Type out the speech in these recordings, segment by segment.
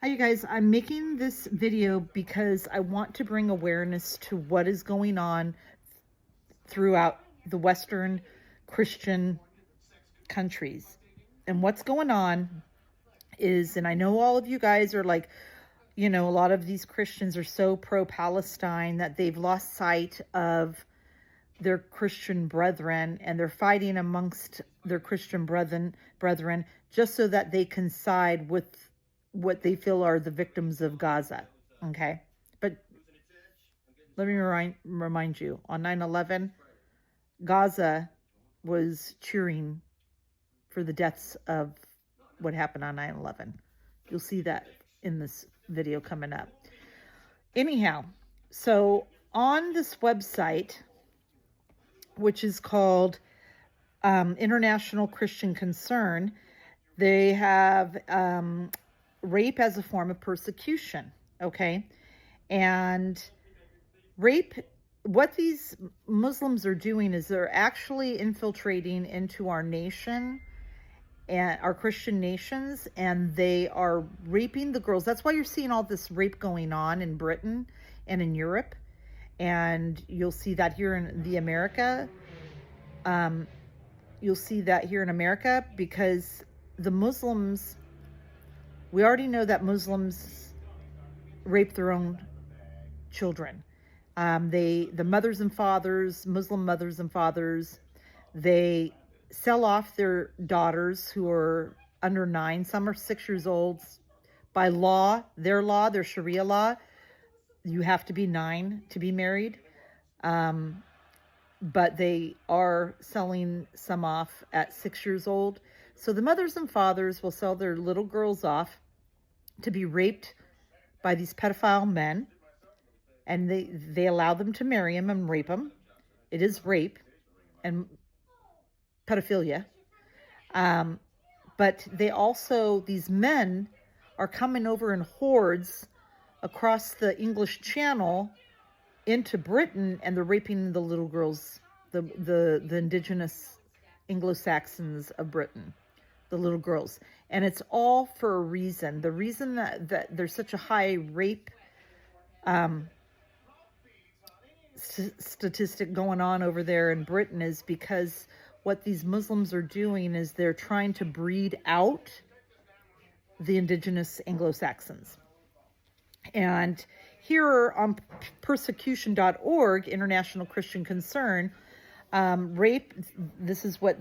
Hi, you guys. I'm making this video because I want to bring awareness to what is going on throughout the Western Christian countries. And what's going on is, and I know all of you guys are like, a lot of these Christians are so pro-Palestine that they've lost sight of their Christian brethren, and they're fighting amongst their Christian brethren just so that they can side with what they feel are the victims of Gaza. Okay, but let me remind you, on 9/11, Gaza was cheering for the deaths of what happened on 9/11. You'll see that in this video coming up. Anyhow, so on this website, which is called International Christian Concern, they have rape as a form of persecution, okay? And rape, what these Muslims are doing is they're actually infiltrating into our nation and our Christian nations, and they are raping the girls. That's why you're seeing all this rape going on in Britain and in Europe. And you'll see that here in the America. You'll see that here in America because the Muslims, we already know that Muslims rape their own children. The mothers and fathers, Muslim mothers and fathers, they sell off their daughters who are under 9. Some are 6 years old. By law, their Sharia law, you have to be 9 to be married. But they are selling some off at 6 years old. So the mothers and fathers will sell their little girls off to be raped by these pedophile men, and they allow them to marry them and rape them. It is rape and pedophilia. But they also, these men are coming over in hordes across the English Channel into Britain, and they're raping the little girls, the indigenous Anglo-Saxons of Britain, the little girls. And it's all for a reason. The reason that there's such a high rape statistic going on over there in Britain is because what these Muslims are doing is they're trying to breed out the indigenous Anglo-Saxons. And here on persecution.org, International Christian Concern, rape, this is what,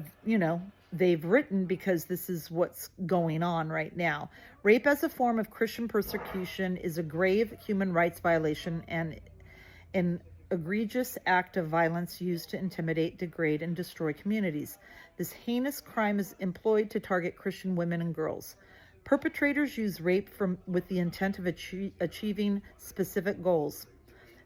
they've written because this is what's going on right now. Rape as a form of Christian persecution is a grave human rights violation and an egregious act of violence used to intimidate, degrade, and destroy communities. This heinous crime is employed to target Christian women and girls. Perpetrators use rape with the intent of achieving specific goals.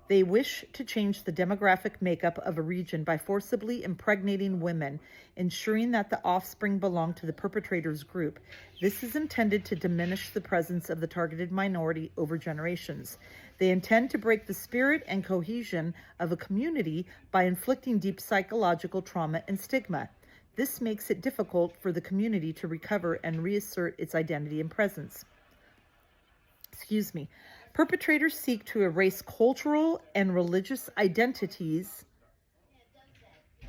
They wish to change the demographic makeup of a region by forcibly impregnating women, ensuring that the offspring belong to the perpetrator's group. This is intended to diminish the presence of the targeted minority over generations. They intend to break the spirit and cohesion of a community by inflicting deep psychological trauma and stigma. This makes it difficult for the community to recover and reassert its identity and presence. Perpetrators seek to erase cultural and religious identities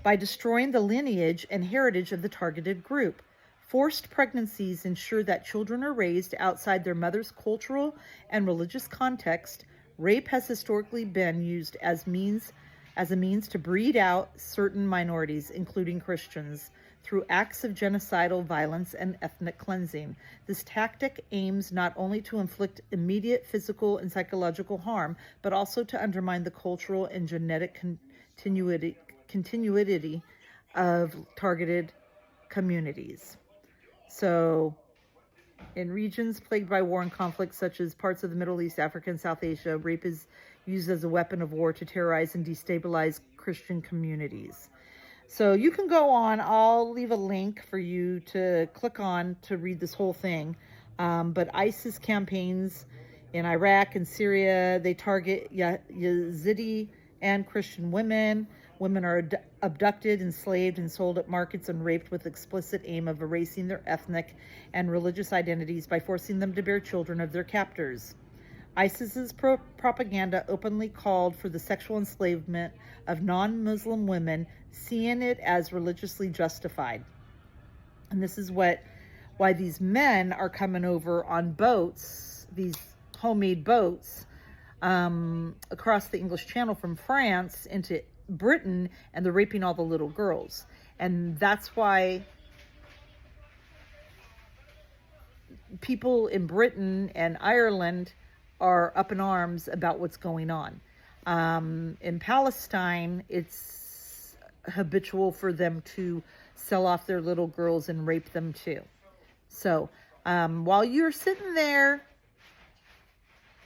by destroying the lineage and heritage of the targeted group. Forced pregnancies ensure that children are raised outside their mother's cultural and religious context. Rape has historically been used as a means to breed out certain minorities, including Christians, through acts of genocidal violence and ethnic cleansing. This tactic aims not only to inflict immediate physical and psychological harm, but also to undermine the cultural and genetic continuity of targeted communities. So, in regions plagued by war and conflict, such as parts of the Middle East, Africa, and South Asia, rape is used as a weapon of war to terrorize and destabilize Christian communities. So you can go on. I'll leave a link for you to click on to read this whole thing. But ISIS campaigns in Iraq and Syria, they target Yazidi and Christian women. Women are abducted, enslaved, and sold at markets and raped with explicit aim of erasing their ethnic and religious identities by forcing them to bear children of their captors. ISIS's propaganda openly called for the sexual enslavement of non-Muslim women, seeing it as religiously justified. And this is why these men are coming over on boats, these homemade boats, across the English Channel from France into Britain, and they're raping all the little girls. And that's why people in Britain and Ireland are up in arms about what's going on. In Palestine, it's habitual for them to sell off their little girls and rape them too. So while you're sitting there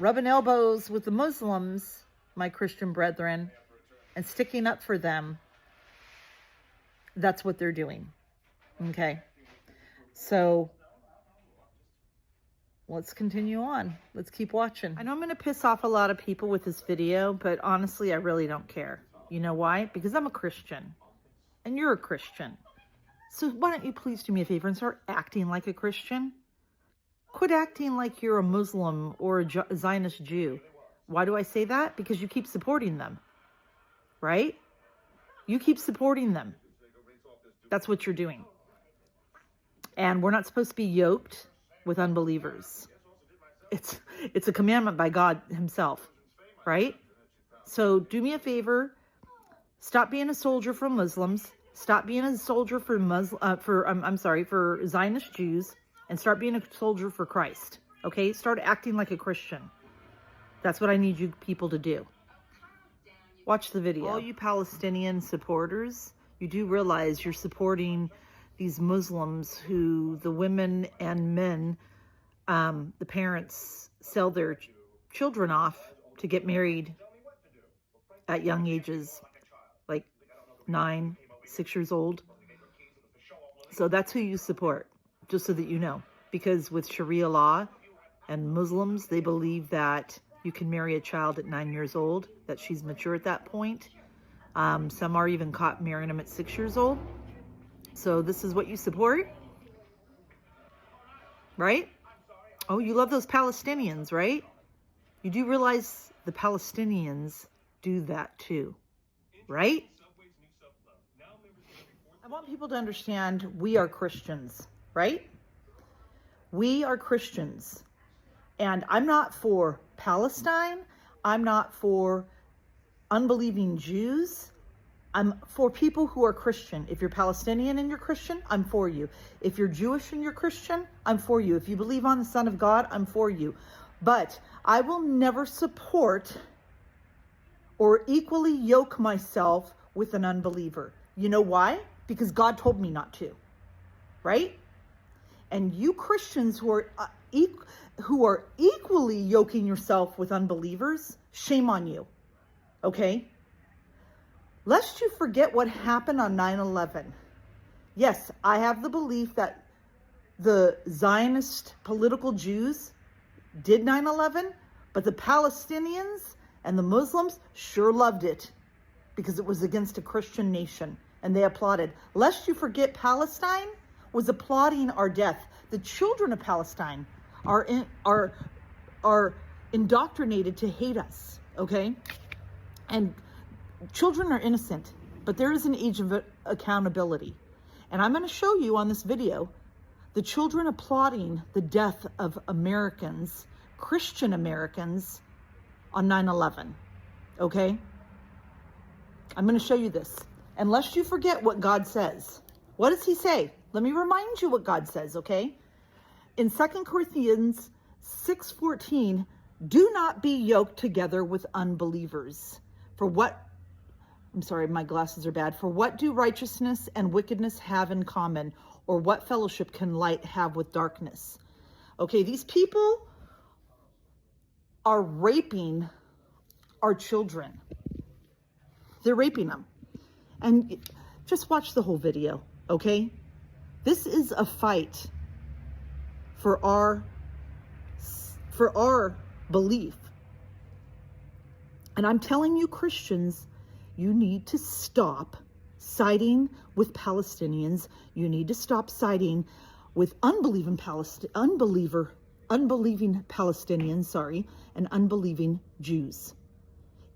rubbing elbows with the Muslims, my Christian brethren, and sticking up for them, that's what they're doing. Okay? So let's continue on. Let's keep watching. I know I'm going to piss off a lot of people with this video, but honestly, I really don't care. You know why? Because I'm a Christian, and you're a Christian. So why don't you please do me a favor and start acting like a Christian? Quit acting like you're a Muslim or a Zionist Jew. Why do I say that? Because you keep supporting them, right? You keep supporting them. That's what you're doing. And we're not supposed to be yoked with unbelievers. It's a commandment by God himself, right? So do me a favor, stop being a soldier for Muslims, stop being a soldier for for Zionist Jews, and start being a soldier for Christ. Okay? Start acting like a Christian. That's what I need you people to do. Watch the video. All you Palestinian supporters, you do realize you're supporting these Muslims who the women and men, the parents, sell their children off to get married at young ages, like 9, 6 years old. So that's who you support, just so that you know. Because with Sharia law and Muslims, they believe that you can marry a child at 9 years old, that she's mature at that point. Some are even caught marrying them at 6 years old. So this is what you support, right? Oh, you love those Palestinians, right? You do realize the Palestinians do that too, right? I want people to understand we are Christians, right? We are Christians. And I'm not for Palestine. I'm not for unbelieving Jews. I'm for people who are Christian. If you're Palestinian and you're Christian, I'm for you. If you're Jewish and you're Christian, I'm for you. If you believe on the Son of God, I'm for you. But I will never support or equally yoke myself with an unbeliever. You know why? Because God told me not to, right? And you Christians who are equally yoking yourself with unbelievers, shame on you, okay? Lest you forget what happened on 9/11. Yes, I have the belief that the Zionist political Jews did 9/11, but the Palestinians and the Muslims sure loved it because it was against a Christian nation, and they applauded. Lest you forget, Palestine was applauding our death. The children of Palestine are indoctrinated to hate us, okay? And children are innocent, but there is an age of accountability. And I'm going to show you on this video the children applauding the death of Americans, Christian Americans, on 9/11, okay? I'm going to show you this. And lest you forget what God says. What does he say? Let me remind you what God says, okay? In 2 Corinthians 6:14, do not be yoked together with unbelievers. I'm sorry, my glasses are bad. For what do righteousness and wickedness have in common? Or what fellowship can light have with darkness? Okay, these people are raping our children. They're raping them. And just watch the whole video, okay? This is a fight for our belief. And I'm telling you, Christians, You need to stop siding with Palestinians. You need to stop siding with unbelieving Palestinians, and unbelieving Jews.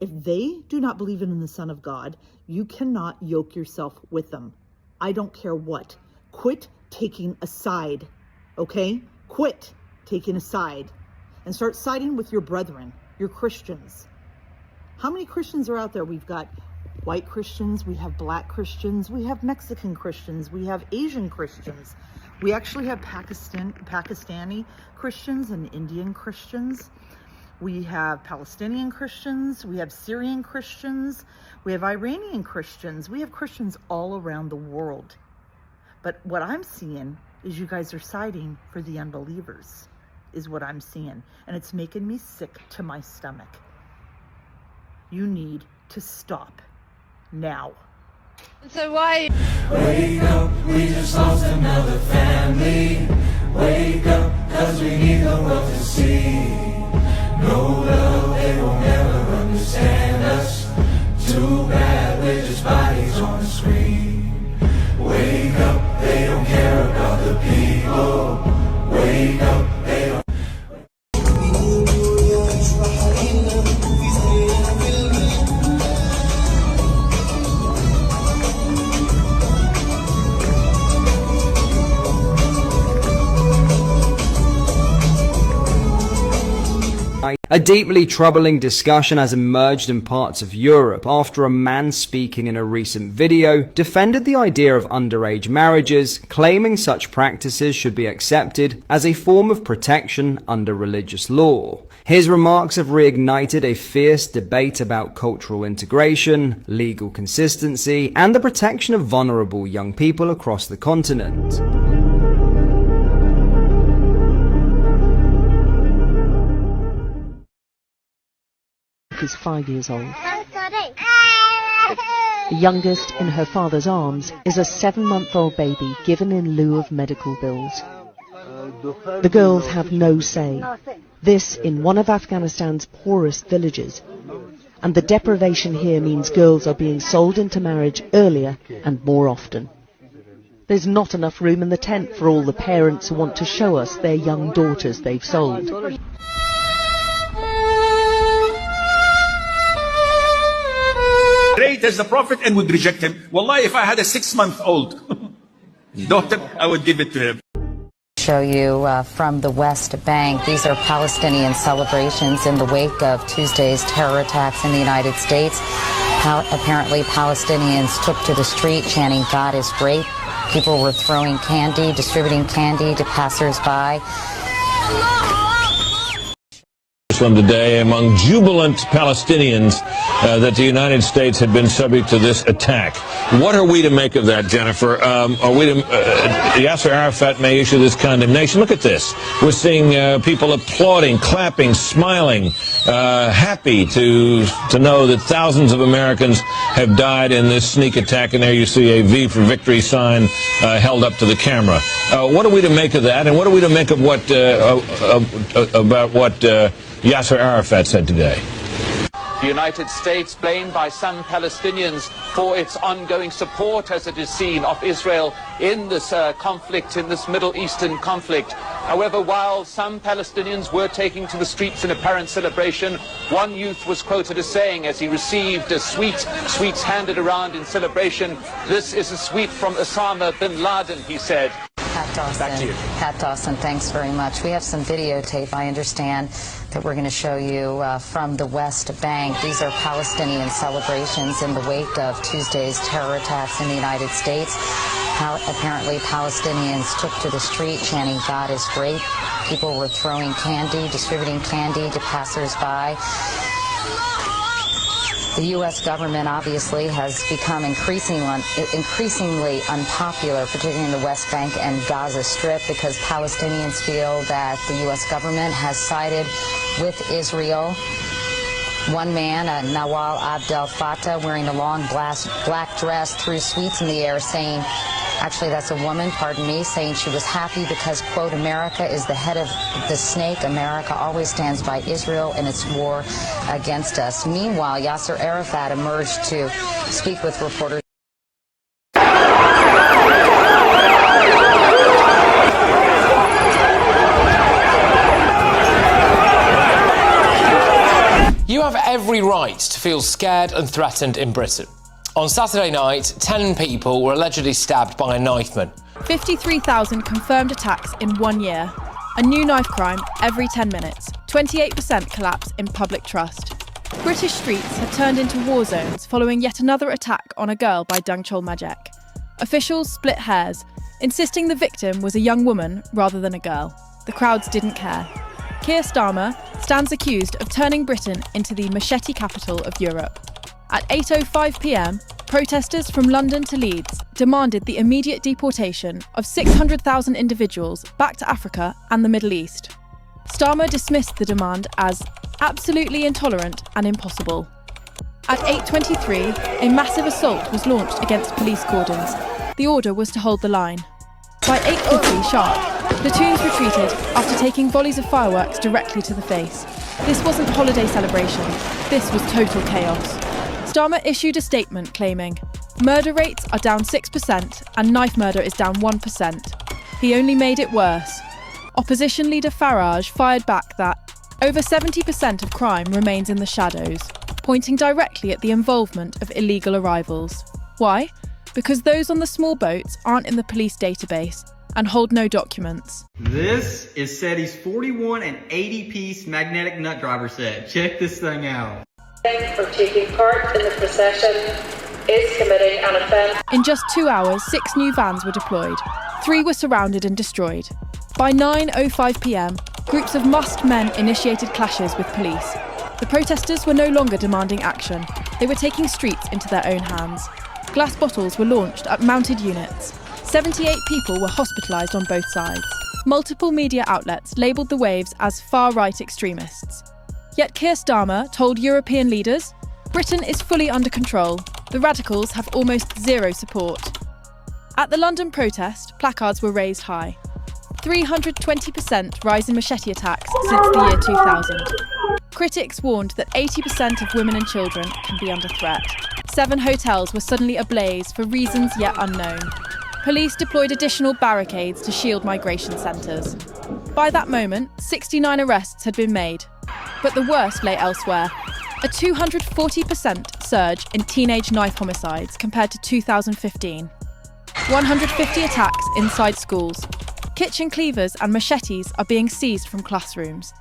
If they do not believe in the Son of God, you cannot yoke yourself with them. I don't care what. Quit taking a side, okay? Quit taking a side and start siding with your brethren, your Christians. How many Christians are out there? We've got white Christians, we have black Christians, we have Mexican Christians, we have Asian Christians. We actually have Pakistani Christians and Indian Christians. We have Palestinian Christians, we have Syrian Christians, we have Iranian Christians, we have Christians all around the world. But what I'm seeing is you guys are siding for the unbelievers, is what I'm seeing. And it's making me sick to my stomach. You need to stop now. So why? Wake up, we just lost another family. Wake up, cause we need the world to see. No love, they will never understand us. Too bad, we're just bodies on the screen. Wake up, they don't care about the people. Wake up, they don't. A deeply troubling discussion has emerged in parts of Europe after a man speaking in a recent video defended the idea of underage marriages, claiming such practices should be accepted as a form of protection under religious law. His remarks have reignited a fierce debate about cultural integration, legal consistency, and the protection of vulnerable young people across the continent. Is 5 years old. The youngest, in her father's arms, is a 7-month-old baby given in lieu of medical bills. The girls have no say. This in one of Afghanistan's poorest villages. And the deprivation here means girls are being sold into marriage earlier and more often. There's not enough room in the tent for all the parents who want to show us their young daughters they've sold. Great as the Prophet and would reject him. Wallahi, if I had a 6-month-old daughter, I would give it to him. Show you from the West Bank. These are Palestinian celebrations in the wake of Tuesday's terror attacks in the United States. Apparently, Palestinians took to the street chanting, "God is great." People were throwing candy, distributing candy to passers-by. From today among jubilant Palestinians that the United States had been subject to this attack. What are we to make of that, Jennifer? Yasser Arafat may issue this condemnation. Look at this. We're seeing people applauding, clapping, smiling, happy to know that thousands of Americans have died in this sneak attack. And there you see a V for victory sign held up to the camera. What are we to make of that? And what are we to make of what about what Yasser Arafat said today? The United States blamed by some Palestinians for its ongoing support, as it is seen, of Israel in this conflict, in this Middle Eastern conflict. However, while some Palestinians were taking to the streets in apparent celebration, one youth was quoted as saying, as he received a sweets handed around in celebration, "This is a sweet from Osama bin Laden," he said. Pat Dawson. Back to you. Pat Dawson, thanks very much. We have some videotape, I understand, that we're going to show you from the West Bank. These are Palestinian celebrations in the wake of Tuesday's terror attacks in the United States. Apparently, Palestinians took to the street chanting, "God is great." People were throwing candy, distributing candy to passers-by. The U.S. government obviously has become increasingly unpopular, particularly in the West Bank and Gaza Strip, because Palestinians feel that the U.S. government has sided with Israel. One man, Nawal Abdel Fattah, wearing a long black dress, threw sweets in the air, saying, Actually, that's a woman, pardon me, saying she was happy because, quote, America is the head of the snake. America always stands by Israel in its war against us. Meanwhile, Yasser Arafat emerged to speak with reporters. You have every right to feel scared and threatened in Britain. On Saturday night, 10 people were allegedly stabbed by a knifeman. 53,000 confirmed attacks in 1 year. A new knife crime every 10 minutes. 28% collapse in public trust. British streets have turned into war zones following yet another attack on a girl by Dangchol Majek. Officials split hairs, insisting the victim was a young woman rather than a girl. The crowds didn't care. Keir Starmer stands accused of turning Britain into the machete capital of Europe. At 8:05 p.m, protesters from London to Leeds demanded the immediate deportation of 600,000 individuals back to Africa and the Middle East. Starmer dismissed the demand as absolutely intolerant and impossible. At 8:23, a massive assault was launched against police cordons. The order was to hold the line. By 8:50 sharp, platoons retreated after taking volleys of fireworks directly to the face. This wasn't a holiday celebration. This was total chaos. Starmer issued a statement claiming, "Murder rates are down 6% and knife murder is down 1%. He only made it worse." Opposition leader Farage fired back that over 70% of crime remains in the shadows, pointing directly at the involvement of illegal arrivals. Why? Because those on the small boats aren't in the police database and hold no documents. This is SETI's 41 and 80-piece magnetic nut driver set. Check this thing out. For taking part in the procession is committing an offence. In just 2 hours, 6 new vans were deployed. 3 were surrounded and destroyed. By 9:05 p.m, groups of masked men initiated clashes with police. The protesters were no longer demanding action. They were taking streets into their own hands. Glass bottles were launched at mounted units. 78 people were hospitalised on both sides. Multiple media outlets labelled the waves as far-right extremists. Yet Keir Starmer told European leaders, Britain is fully under control. The radicals have almost zero support. At the London protest, placards were raised high. 320% rise in machete attacks since the year 2000. Critics warned that 80% of women and children can be under threat. 7 hotels were suddenly ablaze for reasons yet unknown. Police deployed additional barricades to shield migration centres. By that moment, 69 arrests had been made. But the worst lay elsewhere. A 240% surge in teenage knife homicides compared to 2015. 150 attacks inside schools. Kitchen cleavers and machetes are being seized from classrooms.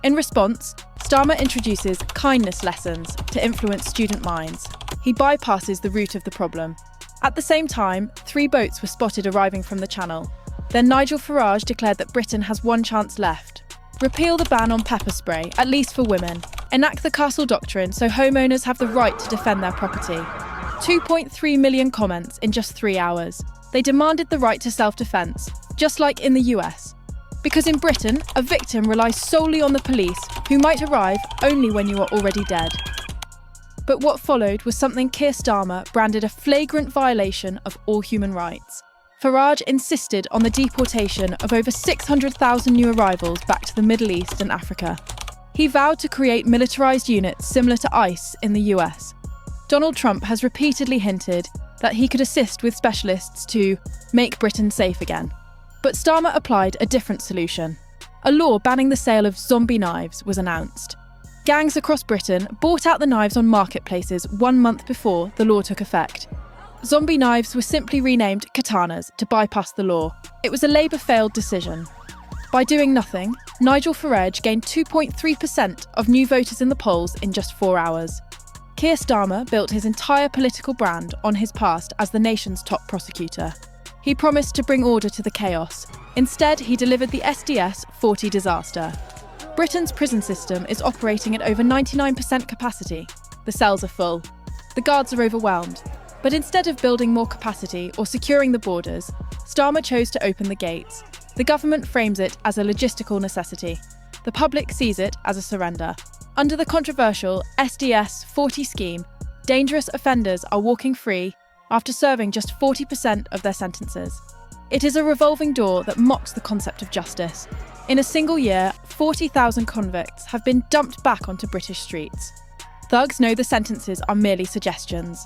In response, Starmer introduces kindness lessons to influence student minds. He bypasses the root of the problem. At the same time, 3 boats were spotted arriving from the Channel. Then Nigel Farage declared that Britain has one chance left. Repeal the ban on pepper spray, at least for women. Enact the Castle Doctrine so homeowners have the right to defend their property. 2.3 million comments in just 3 hours. They demanded the right to self-defence, just like in the US. Because in Britain, a victim relies solely on the police, who might arrive only when you are already dead. But what followed was something Keir Starmer branded a flagrant violation of all human rights. Farage insisted on the deportation of over 600,000 new arrivals back to the Middle East and Africa. He vowed to create militarised units similar to ICE in the US. Donald Trump has repeatedly hinted that he could assist with specialists to make Britain safe again. But Starmer applied a different solution. A law banning the sale of zombie knives was announced. Gangs across Britain bought out the knives on marketplaces 1 month before the law took effect. Zombie knives were simply renamed katanas to bypass the law. It was a Labour-failed decision. By doing nothing, Nigel Farage gained 2.3% of new voters in the polls in just 4 hours. Keir Starmer built his entire political brand on his past as the nation's top prosecutor. He promised to bring order to the chaos. Instead, he delivered the SDS 40 disaster. Britain's prison system is operating at over 99% capacity. The cells are full. The guards are overwhelmed. But instead of building more capacity or securing the borders, Starmer chose to open the gates. The government frames it as a logistical necessity. The public sees it as a surrender. Under the controversial SDS 40 scheme, dangerous offenders are walking free after serving just 40% of their sentences. It is a revolving door that mocks the concept of justice. In a single year, 40,000 convicts have been dumped back onto British streets. Thugs know the sentences are merely suggestions.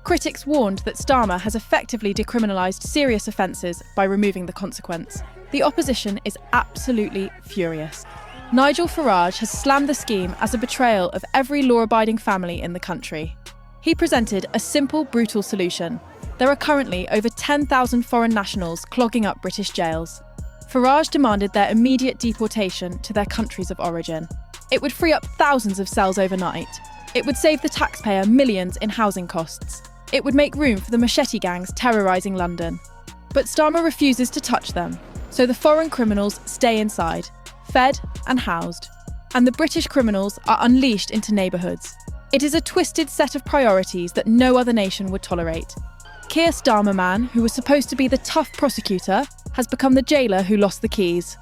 Critics warned that Starmer has effectively decriminalised serious offences by removing the consequence. The opposition is absolutely furious. Nigel Farage has slammed the scheme as a betrayal of every law-abiding family in the country. He presented a simple, brutal solution. There are currently over 10,000 foreign nationals clogging up British jails. Farage demanded their immediate deportation to their countries of origin. It would free up thousands of cells overnight. It would save the taxpayer millions in housing costs. It would make room for the machete gangs terrorising London. But Starmer refuses to touch them, so the foreign criminals stay inside, fed and housed, and the British criminals are unleashed into neighbourhoods. It is a twisted set of priorities that no other nation would tolerate. Keir Starmer man, who was supposed to be the tough prosecutor, has become the jailer who lost the keys.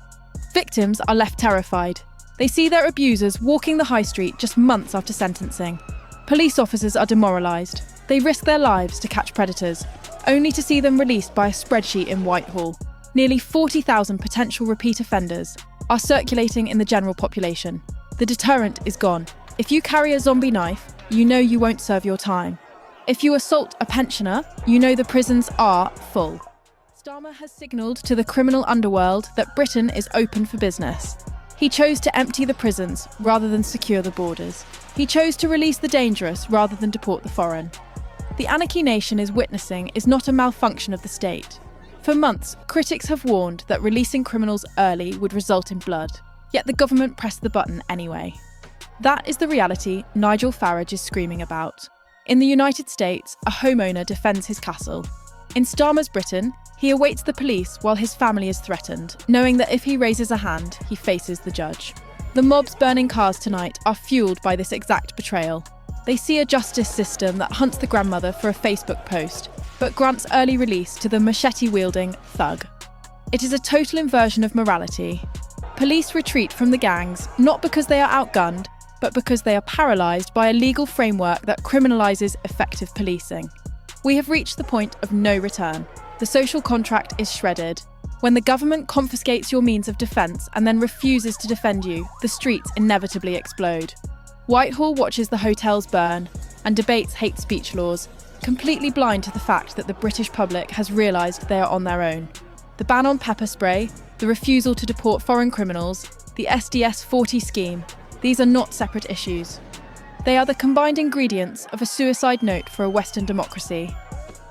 Victims are left terrified. They see their abusers walking the high street just months after sentencing. Police officers are demoralised. They risk their lives to catch predators, only to see them released by a spreadsheet in Whitehall. Nearly 40,000 potential repeat offenders are circulating in the general population. The deterrent is gone. If you carry a zombie knife, you know you won't serve your time. If you assault a pensioner, you know the prisons are full. Starmer has signalled to the criminal underworld that Britain is open for business. He chose to empty the prisons rather than secure the borders. He chose to release the dangerous rather than deport the foreign. The anarchy nation is witnessing is not a malfunction of the state. For months, critics have warned that releasing criminals early would result in blood, yet the government pressed the button anyway. That is the reality Nigel Farage is screaming about. In the United States, a homeowner defends his castle. In Starmer's Britain, he awaits the police while his family is threatened, knowing that if he raises a hand, he faces the judge. The mobs burning cars tonight are fuelled by this exact betrayal. They see a justice system that hunts the grandmother for a Facebook post, but grants early release to the machete-wielding thug. It is a total inversion of morality. Police retreat from the gangs, not because they are outgunned, but because they are paralysed by a legal framework that criminalises effective policing. We have reached the point of no return. The social contract is shredded. When the government confiscates your means of defence and then refuses to defend you, the streets inevitably explode. Whitehall watches the hotels burn and debates hate speech laws, completely blind to the fact that the British public has realised they are on their own. The ban on pepper spray, the refusal to deport foreign criminals, the SDS 40 scheme, these are not separate issues. They are the combined ingredients of a suicide note for a Western democracy.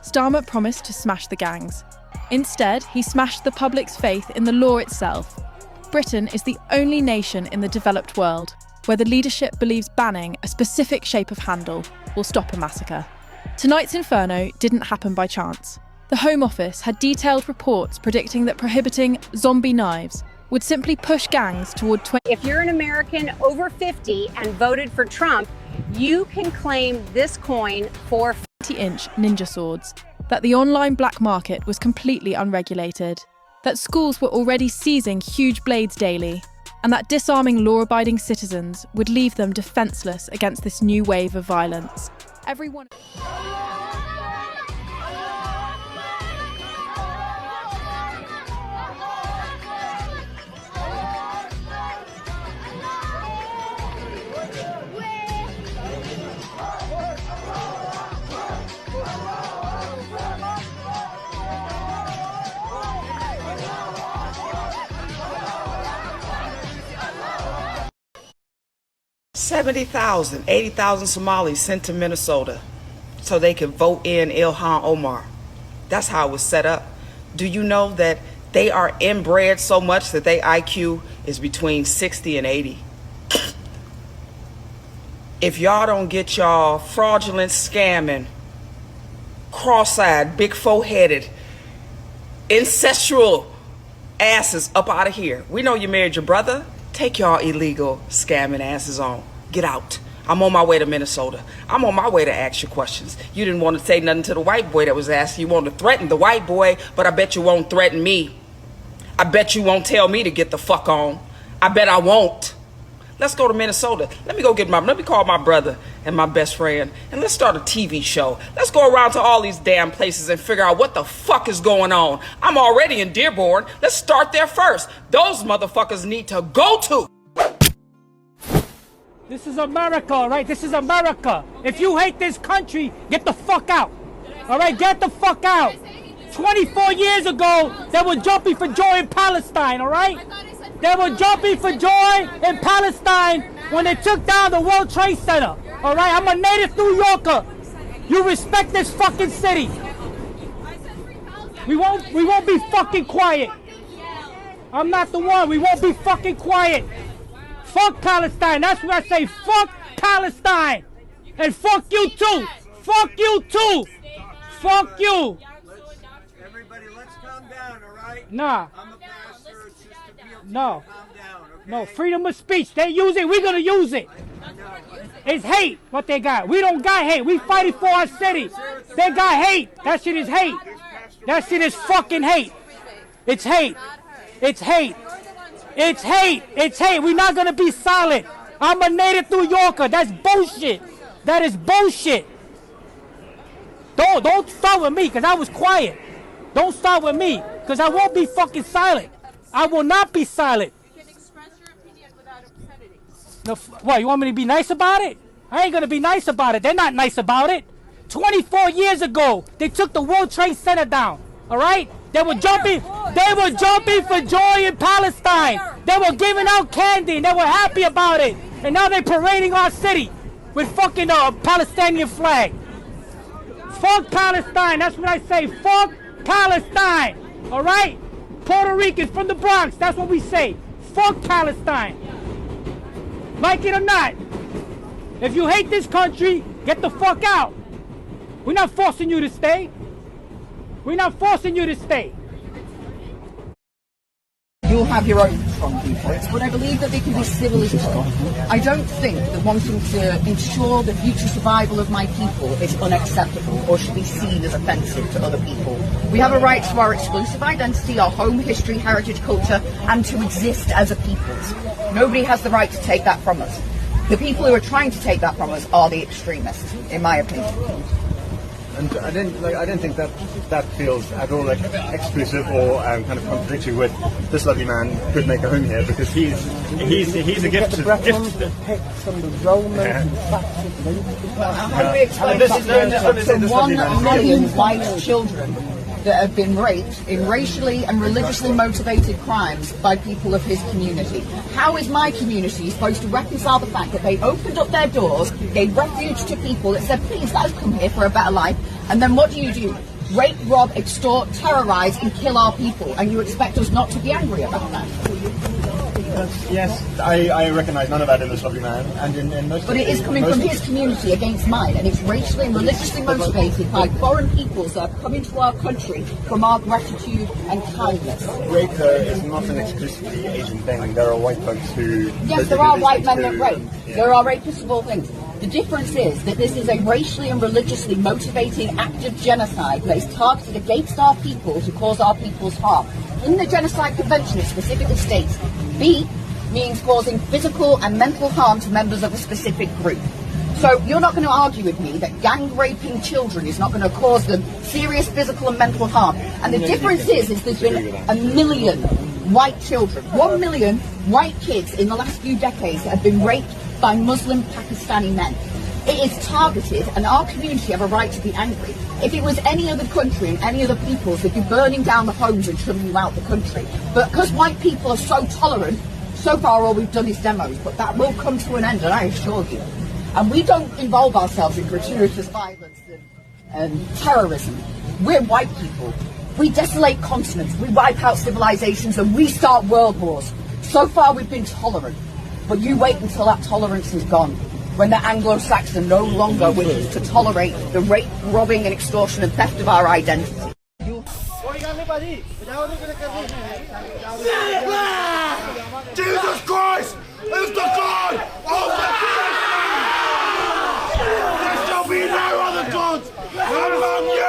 Starmer promised to smash the gangs. Instead, he smashed the public's faith in the law itself. Britain is the only nation in the developed world where the leadership believes banning a specific shape of handle will stop a massacre. Tonight's inferno didn't happen by chance. The Home Office had detailed reports predicting that prohibiting zombie knives would simply push gangs toward 20. If you're an American over 50 and voted for Trump, you can claim this coin for 40-inch ninja swords, that the online black market was completely unregulated, that schools were already seizing huge blades daily, and that disarming law-abiding citizens would leave them defenceless against this new wave of violence. Everyone. 70,000, 80,000 Somalis sent to Minnesota so they could vote in Ilhan Omar. That's how it was set up. Do you know that they are inbred so much that their IQ is between 60 and 80? If y'all don't get y'all fraudulent, scamming, cross-eyed, big four-headed, incestual asses up out of here. We know you married your brother. Take y'all illegal scamming asses on. Get out. I'm on my way to Minnesota. I'm on my way to ask you questions. You didn't want to say nothing to the white boy that was asking. You wanted to threaten the white boy, but I bet you won't threaten me. I bet you won't tell me to get the fuck on. I bet I won't. Let's go to Minnesota. Let me call my brother and my best friend, and let's start a TV show. Let's go around to all these damn places and figure out what the fuck is going on. I'm already in Dearborn. Let's start there first. Those motherfuckers need to go to. This is America, all right? This is America. If you hate this country, get the fuck out. All right, get the fuck out. 24 years ago, they were jumping for joy in Palestine, all right? They were jumping for joy in Palestine when they took down the World Trade Center. All right, I'm a native New Yorker. You respect this fucking city. We won't be fucking quiet. I'm not the one. We won't be fucking quiet. Fuck Palestine. That's what I say. Fuck Palestine. And fuck you too. Fuck you too. Fuck you. Everybody, let's calm down, all right? Nah. I'm a pastor. It's just appeal to No. you. Calm down, okay? No, freedom of speech. They use it. We're going to use it. It's hate what they got. We don't got hate. We fighting for our city. They got hate. That shit is hate. That shit is fucking hate. It's hate. It's hate. It's hate. It's hate. We're not going to be silent. I'm a native New Yorker. That's bullshit. That is bullshit. Don't start with me because I was quiet. Don't start with me because I won't be fucking silent. I will not be silent. You can express your opinion without obscenity. No, what, you want me to be nice about it? I ain't going to be nice about it. They're not nice about it. 24 years ago, they took the World Trade Center down. All right? They were jumping for joy in Palestine. They were giving out candy and they were happy about it. And now they're parading our city with fucking Palestinian flag. Fuck Palestine. That's what I say. Fuck Palestine. All right? Puerto Ricans from the Bronx. That's what we say. Fuck Palestine. Like it or not. If you hate this country, get the fuck out. We're not forcing you to stay. We're not forcing you to stay. You'll have your own strong viewpoints, but I believe that they can be civilly taught. I don't think that wanting to ensure the future survival of my people is unacceptable or should be seen as offensive to other people. We have a right to our exclusive identity, our home, history, heritage, culture, and to exist as a people. Nobody has the right to take that from us. The people who are trying to take that from us are the extremists, in my opinion. And I don't think that feels at all like exclusive or kind of contradictory with this lovely man could make a home here because he's a gift to From the Romans, Well, how do we explain that 1 million white children that have been raped in racially and religiously motivated crimes by people of his community? How is my community supposed to reconcile the fact that they opened up their doors, gave refuge to people that said, please let us come here for a better life, and then what do? Rape, rob, extort, terrorise and kill our people, and you expect us not to be angry about that? Yes, I recognise none of that in this lovely man, and in most. But it is coming from his community against mine, and it's racially and religiously motivated by foreign peoples that have come into our country from our gratitude and kindness. Rape is not an exclusively Asian thing. There are white folks who. Yes, there are white men that rape. Yeah. There are rapists of all things. The difference is that this is a racially and religiously motivated act of genocide that is targeted against our people to cause our people's harm. In the Genocide Convention, it specifically states, B means causing physical and mental harm to members of a specific group. So you're not going to argue with me that gang raping children is not going to cause them serious physical and mental harm. And the difference is there's been 1 million white children, 1 million white kids in the last few decades that have been raped by Muslim Pakistani men. It is targeted, and our community have a right to be angry. If it was any other country and any other peoples, they'd be burning down the homes and shoving you out the country. But because white people are so tolerant, so far all we've done is demos, but that will come to an end, and I assure you. And we don't involve ourselves in gratuitous violence and terrorism. We're white people. We desolate continents, we wipe out civilizations and we start world wars. So far we've been tolerant, but you wait until that tolerance is gone. When the Anglo-Saxon no longer wishes to tolerate the rape, robbing and extortion and theft of our identity. Jesus Christ is the God of the There shall be no other gods among you!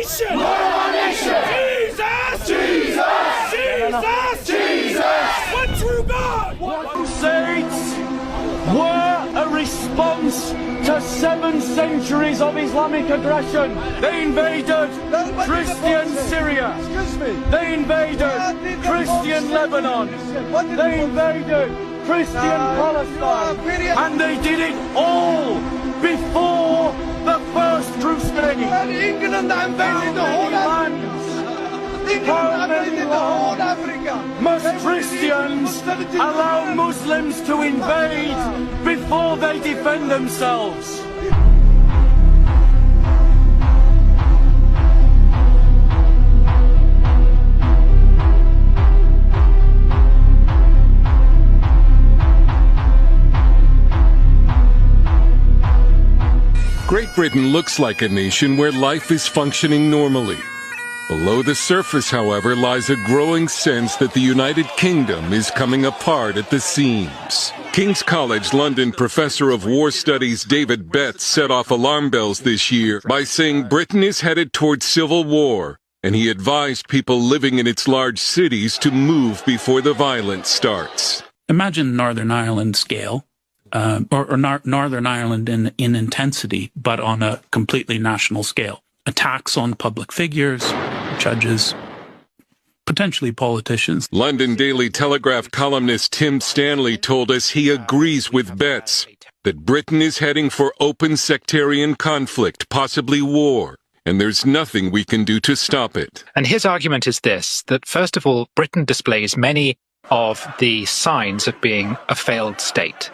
nation! Lord of our nation! Jesus! Jesus! Jesus! Jesus! One true God! Crusades were a response to 7 centuries of Islamic aggression. They invaded Christian Syria. They invaded Christian Lebanon. They invaded Christian Palestine. And they did it all before the First Crusade. And England invaded the whole Africa. Must Christians allow Muslims to invade before they defend themselves? Great Britain looks like a nation where life is functioning normally. Below the surface, however, lies a growing sense that the United Kingdom is coming apart at the seams. King's College London professor of war studies David Betts set off alarm bells this year by saying Britain is headed towards civil war, and he advised people living in its large cities to move before the violence starts. Imagine Northern Ireland scale. Northern Ireland in intensity, but on a completely national scale. Attacks on public figures, judges, potentially politicians. London Daily Telegraph columnist Tim Stanley told us he agrees with Betts that Britain is heading for open sectarian conflict, possibly war, and there's nothing we can do to stop it. And his argument is this, that first of all, Britain displays many of the signs of being a failed state.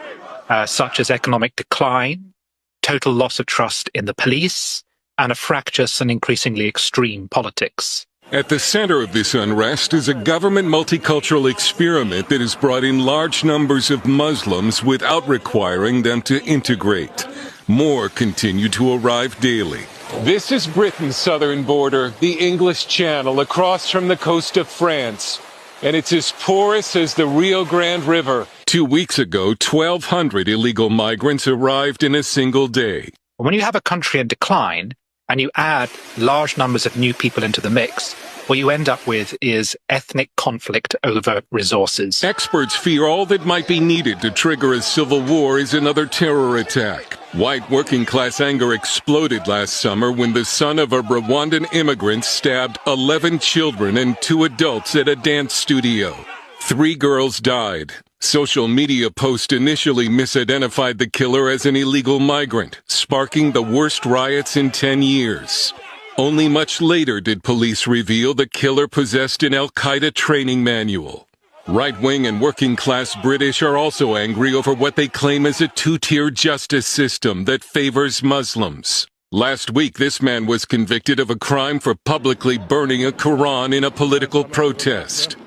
Such as economic decline, total loss of trust in the police, and a fractious and increasingly extreme politics. At the center of this unrest is a government multicultural experiment that has brought in large numbers of Muslims without requiring them to integrate. More continue to arrive daily. This is Britain's southern border, the English Channel, across from the coast of France. And it's as porous as the Rio Grande River. 2 weeks ago, 1,200 illegal migrants arrived in a single day. When you have a country in decline, and you add large numbers of new people into the mix, what you end up with is ethnic conflict over resources. Experts fear all that might be needed to trigger a civil war is another terror attack. White working-class anger exploded last summer when the son of a Rwandan immigrant stabbed 11 children and 2 adults at a dance studio. 3 girls died. Social media posts initially misidentified the killer as an illegal migrant, sparking the worst riots in 10 years. Only much later did police reveal the killer possessed an Al-Qaeda training manual. Right-wing and working-class British are also angry over what they claim is a 2-tier justice system that favors Muslims. Last week, this man was convicted of a crime for publicly burning a Quran in a political protest.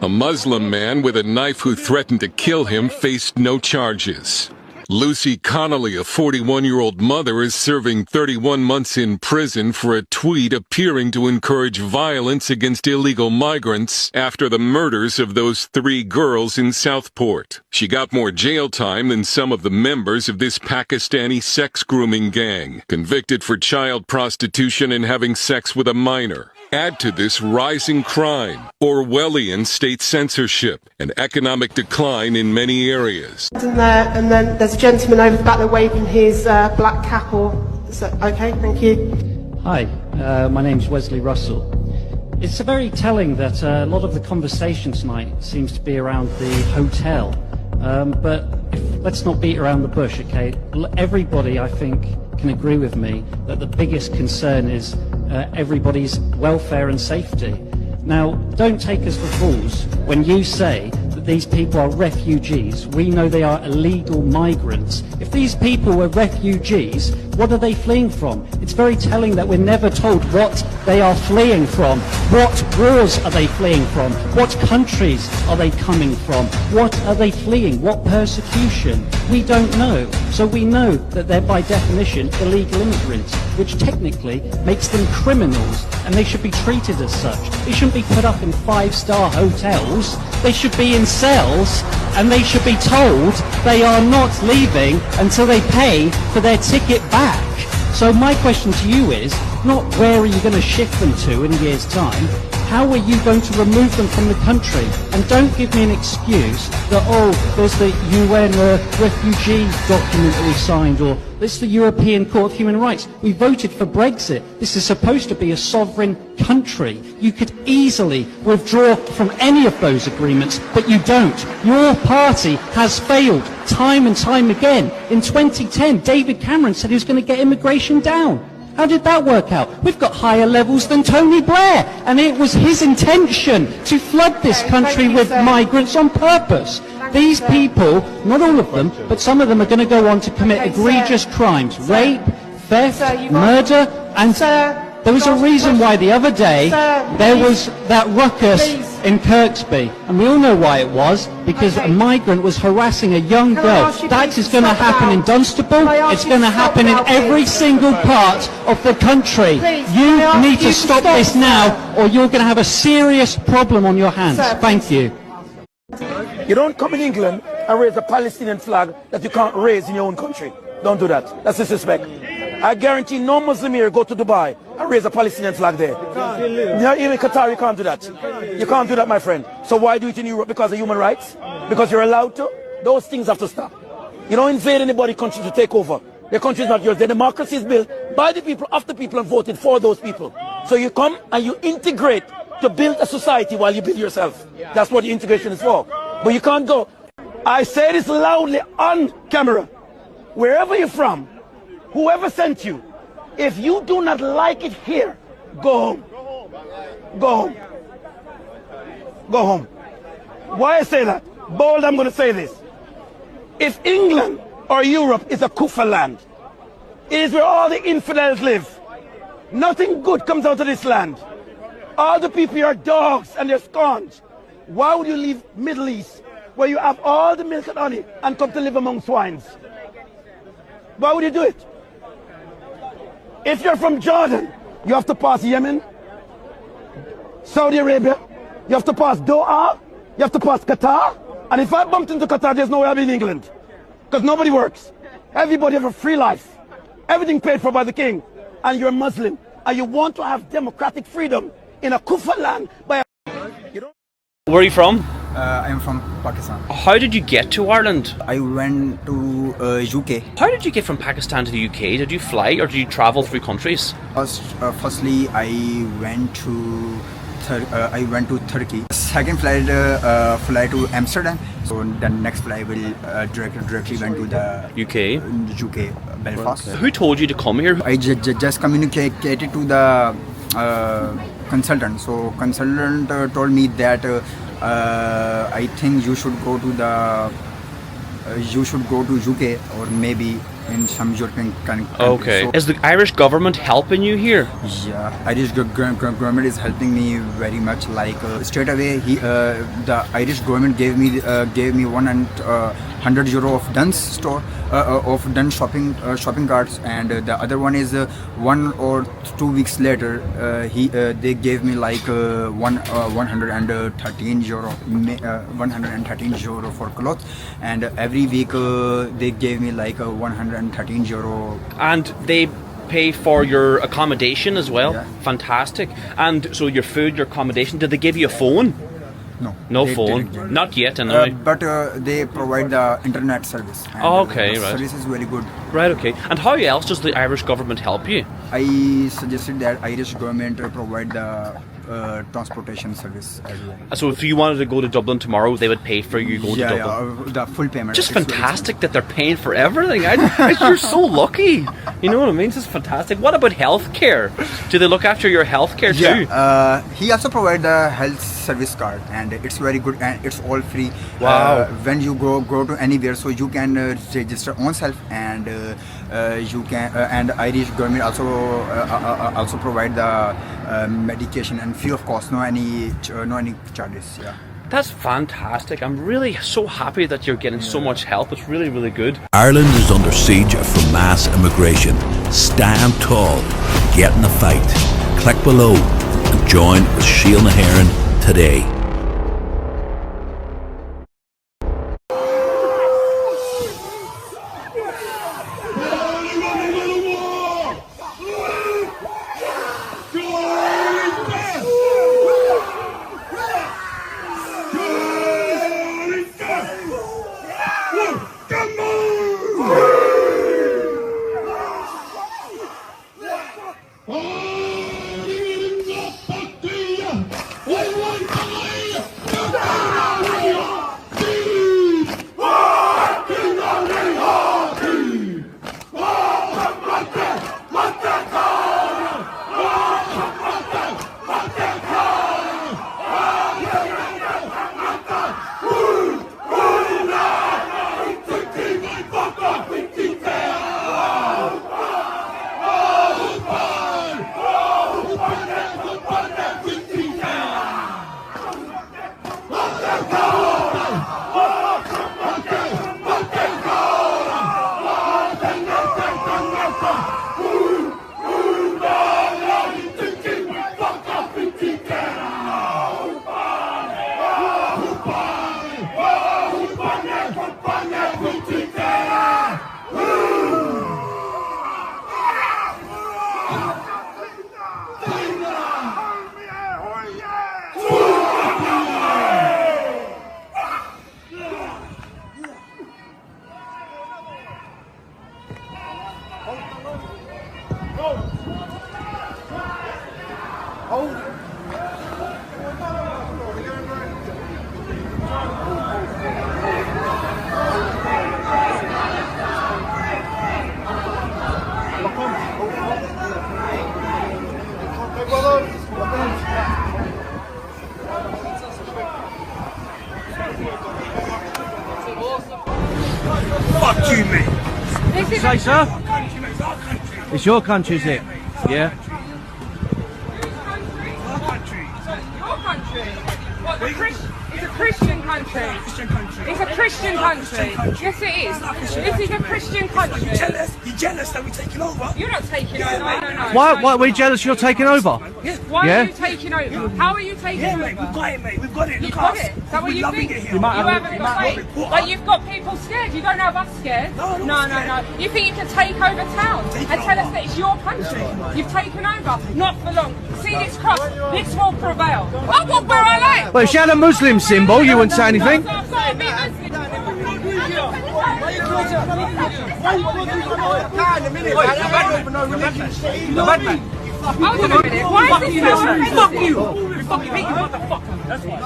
A Muslim man with a knife who threatened to kill him faced no charges. Lucy Connolly, a 41-year-old mother, is serving 31 months in prison for a tweet appearing to encourage violence against illegal migrants after the murders of those 3 girls in Southport. She got more jail time than some of the members of this Pakistani sex grooming gang, convicted for child prostitution and having sex with a minor. Add to this rising crime, Orwellian state censorship, and economic decline in many areas. And then there's a gentleman over the back there waving his black cap okay, thank you. Hi, my name's Wesley Russell. It's very telling that a lot of the conversation tonight seems to be around the hotel. But let's not beat around the bush, okay? Everybody, I think, can agree with me that the biggest concern is everybody's welfare and safety. Now, don't take us for fools when you say that these people are refugees. We know they are illegal migrants. If these people were refugees, what are they fleeing from? It's very telling that we're never told what they are fleeing from. What wars are they fleeing from? What countries are they coming from? What are they fleeing? What persecution? We don't know. So we know that they're by definition illegal immigrants, which technically makes them criminals, and they should be treated as such. They shouldn't be put up in 5-star hotels. They should be in cells, and they should be told they are not leaving until they pay for their ticket back. So my question to you is, not where are you going to shift them to in a year's time. How are you going to remove them from the country? And don't give me an excuse that, oh, there's the UN refugee document that we signed, or this is the European Court of Human Rights. We voted for Brexit. This is supposed to be a sovereign country. You could easily withdraw from any of those agreements, but you don't. Your party has failed time and time again. In 2010, David Cameron said he was going to get immigration down. How did that work out? We've got higher levels than Tony Blair, and it was his intention to flood this country with migrants on purpose. These people, not all of them, but some of them are going to go on to commit egregious crimes, rape, theft, murder, and there was a reason why the other day there was that ruckus in Kirkby, and we all know why it was, because a migrant was harassing a young girl. That is going to happen in Dunstable. It's going to happen in every single part of the country. You need to stop this now, or you're going to have a serious problem on your hands. Thank you. You don't come in England and raise a Palestinian flag that you can't raise in your own country. Don't do that. That's disrespect. I guarantee no Muslim here go to Dubai and raise a Palestinian flag there. Even in Qatar, you can't do that. You can't do that, my friend. So why do it in Europe? Because of human rights? Because you're allowed to? Those things have to stop. You don't invade anybody's country to take over. Their country is not yours. The democracy is built by the people, of the people, and voted for those people. So you come and you integrate to build a society while you build yourself. That's what the integration is for. But you can't go. I say this loudly on camera. Wherever you're from, whoever sent you, if you do not like it here, go home. Go home. Go home. Why I say that? Bold, I'm going to say this. If England or Europe is a kufa land, it is where all the infidels live. Nothing good comes out of this land. All the people here are dogs and they're scorned. Why would you leave Middle East, where you have all the milk and honey, and come to live among swines? Why would you do it? If you're from Jordan, you have to pass Yemen, Saudi Arabia, you have to pass Doha, you have to pass Qatar. And if I bumped into Qatar, there's no way I'll be in England. Because nobody works. Everybody have a free life. Everything paid for by the king. And you're Muslim. And you want to have democratic freedom in a kufa land. Where are you from? I am from Pakistan. How did you get to Ireland? I went to UK. How did you get from Pakistan to the UK? Did you fly or did you travel through countries? Firstly, I went to Turkey. Second flight to Amsterdam. So the next flight will directly went to the UK, Belfast. Okay. Who told you to come here? I just communicated to the consultant. So consultant told me that I think you should go to UK or maybe in some European country. Okay. So, is the Irish government helping you here? Yeah, Irish government is helping me very much. Like straight away, the Irish government gave me €100 of Dunnes store of Dunnes shopping carts, and the other one is 1 or 2 weeks later they gave me like €113 for clothes, and every week they gave me like €113. And they pay for your accommodation as well? Yeah. Fantastic. And so your food, your accommodation, did they give you a phone? No phone? Not yet, anyway. But they provide the internet service. And, okay, the right. service is very good. Right, okay. And how else does the Irish government help you? I suggested that Irish government provide the transportation service as well. So if you wanted to go to Dublin tomorrow, they would pay for you going to Dublin? The full payment. Just fantastic that they're paying for everything. You're so lucky. You know what I mean? It's just fantastic. What about healthcare? Do they look after your healthcare too? Yeah, he also provides the health service card, and it's very good, and it's all free. Wow. When you go to anywhere, so you can register on self, and you can and Irish government also provide the medication and free of cost, no any charges. Yeah. That's fantastic. I'm really so happy that you're getting so much help. It's really, really good. Ireland is under siege from mass immigration. Stand tall, get in the fight. Click below and join with Sheil Naharan today. Fuck you, mate. Say, sir? It's your country, is it? Yeah. What, it's a Christian country. It's a Christian country. Yes, it is. This is a Christian country. You're jealous that we're taking over? You're not taking over. No. Why are we jealous you're taking over? Why are you taking over? How are you taking over? Mate, we've got it, mate. We've got it. You've got it. Is that what you think? You haven't got it. Like, you've got people scared. You don't have us scared. No. You think you can take over town and tell us that it's your country. You've taken over. Not for long. See this cross? This will prevail. I want where I like. Well, if you had a Muslim symbol, you wouldn't say anything. Fuck you! You fucking hate you, motherfucker! That's why.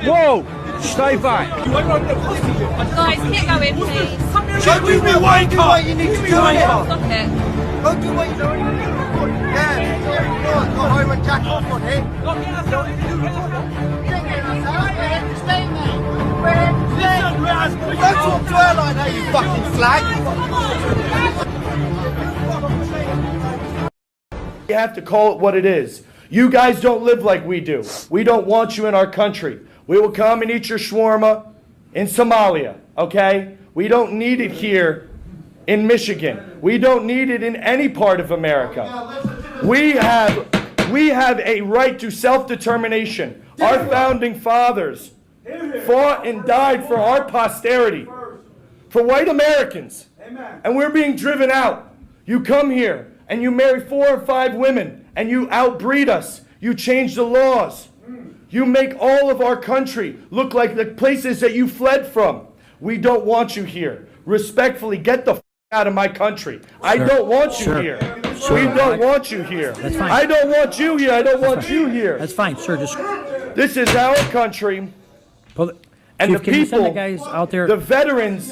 Whoa! Stay back. Guys, keep going, please. Show me wake up! Stop it. Go do what you're doing. Yeah, go home and jack off on it. Don't talk to her like that, you fucking flag. You have to call it what it is. You guys don't live like we do. We don't want you in our country. We will come and eat your shawarma in Somalia, okay? We don't need it here in Michigan. We don't need it in any part of America. We have a right to self-determination. Our founding fathers fought and died for our posterity, for white Americans. And we're being driven out. You come here and you marry 4 or 5 women and you outbreed us. You change the laws. You make all of our country look like the places that you fled from. We don't want you here. Respectfully, get the out of my country. I don't want you here. We don't want you here. That's fine. I don't want you here. I don't want you here. That's fine, sir. Just this is our country. And the people, the guys out there, the veterans,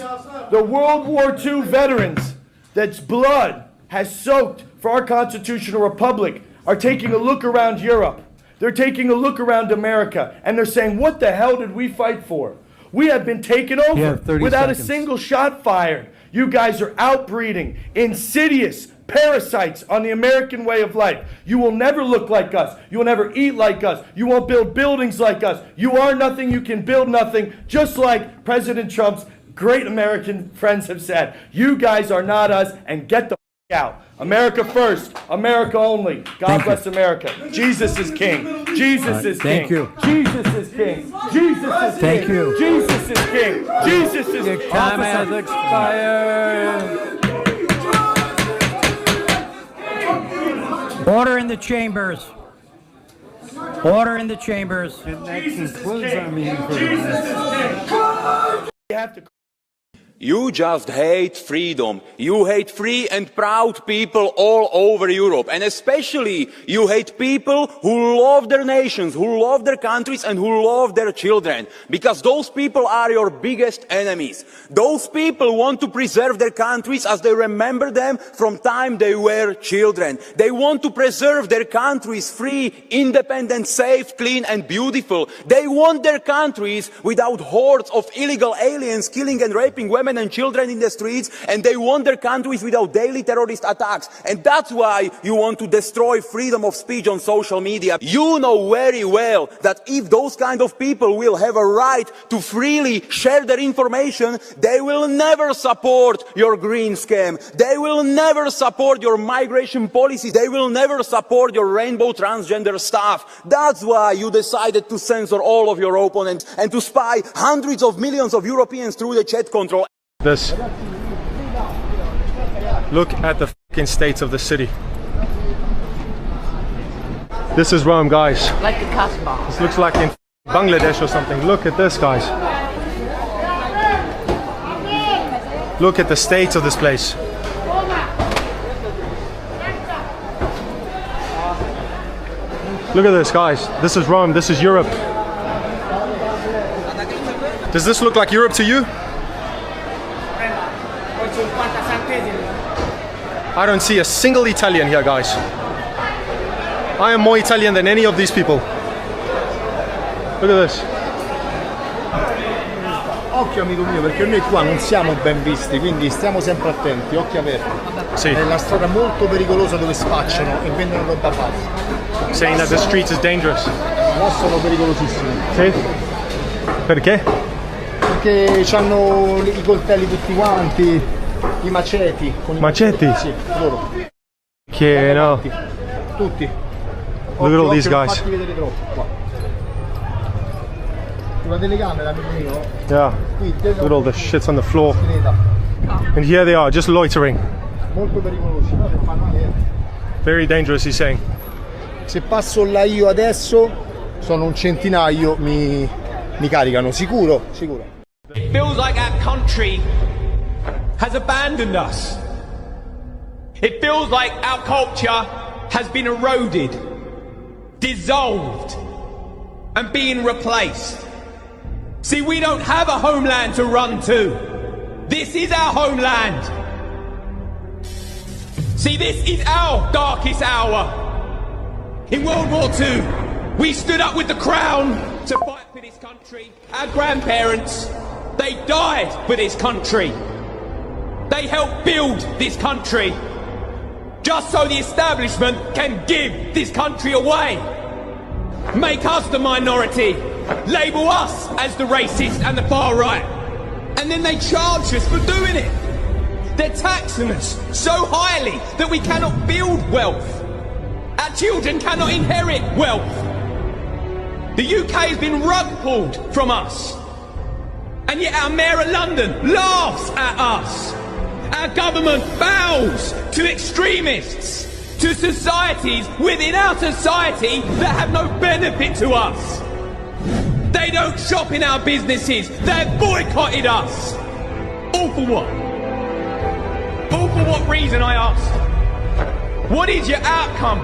the World War II veterans, that's blood has soaked for our constitutional republic, are taking a look around Europe. They're taking a look around America, and they're saying, what the hell did we fight for? We have been taken over without a single shot fired. You guys are outbreeding, insidious parasites on the American way of life. You will never look like us. You will never eat like us. You won't build buildings like us. You are nothing. You can build nothing. Just like President Trump's great American friends have said. You guys are not us, and get the out. America first. America only. God bless America. Jesus is King. Jesus is King. Thank you. Jesus is King. Jesus is King. Thank you. Jesus is King. Jesus is King. Your time has expired. Order in the chambers. Order in the chambers. And that concludes our meeting for the day. You have to You just hate freedom. You hate free and proud people all over Europe. And especially you hate people who love their nations, who love their countries and who love their children. Because those people are your biggest enemies. Those people want to preserve their countries as they remember them from time they were children. They want to preserve their countries free, independent, safe, clean and beautiful. They want their countries without hordes of illegal aliens killing and raping women and children in the streets, and they want their countries without daily terrorist attacks. And that's why you want to destroy freedom of speech on social media. You know very well that if those kind of people will have a right to freely share their information, they will never support your green scam. They will never support your migration policies. They will never support your rainbow transgender stuff. That's why you decided to censor all of your opponents and to spy hundreds of millions of Europeans through the chat control. This. Look at the fucking state of the city. This is Rome, guys. Like the Casbah. This looks like in Bangladesh or something. Look at this, guys. Look at the state of this place. Look at this, guys. This is Rome. This is Europe. Does this look like Europe to you? I don't see a single Italian here, guys. I am more Italian than any of these people. Look at this. Occhio amico mio, perché noi qua non siamo ben visti, quindi stiamo sempre attenti, occhi aperti. Sì. È la strada molto pericolosa dove spacciano e vendono roba falsa. Saying that the street is dangerous. Là sono pericolosissimi. Sì? Perché? Perché hanno i coltelli tutti quanti, i maceti. Con Maceti? Sì, loro. Che no. Tutti. Look at all these non guys. fatti vedere troppo qua. Sulla telecamera, amico mio. Yeah. Look at all the shits on the floor. And here they are, just loitering. Molto pericolosi, no? Non fanno niente. Very dangerous, he's saying. Se passo là io adesso, sono un centinaio, mi caricano, sicuro, sicuro. It feels like our country has abandoned us. It feels like our culture has been eroded, dissolved, and being replaced. See, we don't have a homeland to run to. This is our homeland. See, this is our darkest hour. In World War II, we stood up with the crown to fight for this country. Our grandparents, they died for this country. They helped build this country, just so the establishment can give this country away. Make us the minority, label us as the racist and the far right. And then they charge us for doing it. They're taxing us so highly that we cannot build wealth. Our children cannot inherit wealth. The UK has been rug pulled from us. And yet our Mayor of London laughs at us. Our government bows to extremists, to societies within our society that have no benefit to us. They don't shop in our businesses. They've boycotted us. All for what? All for what reason, I ask? What is your outcome?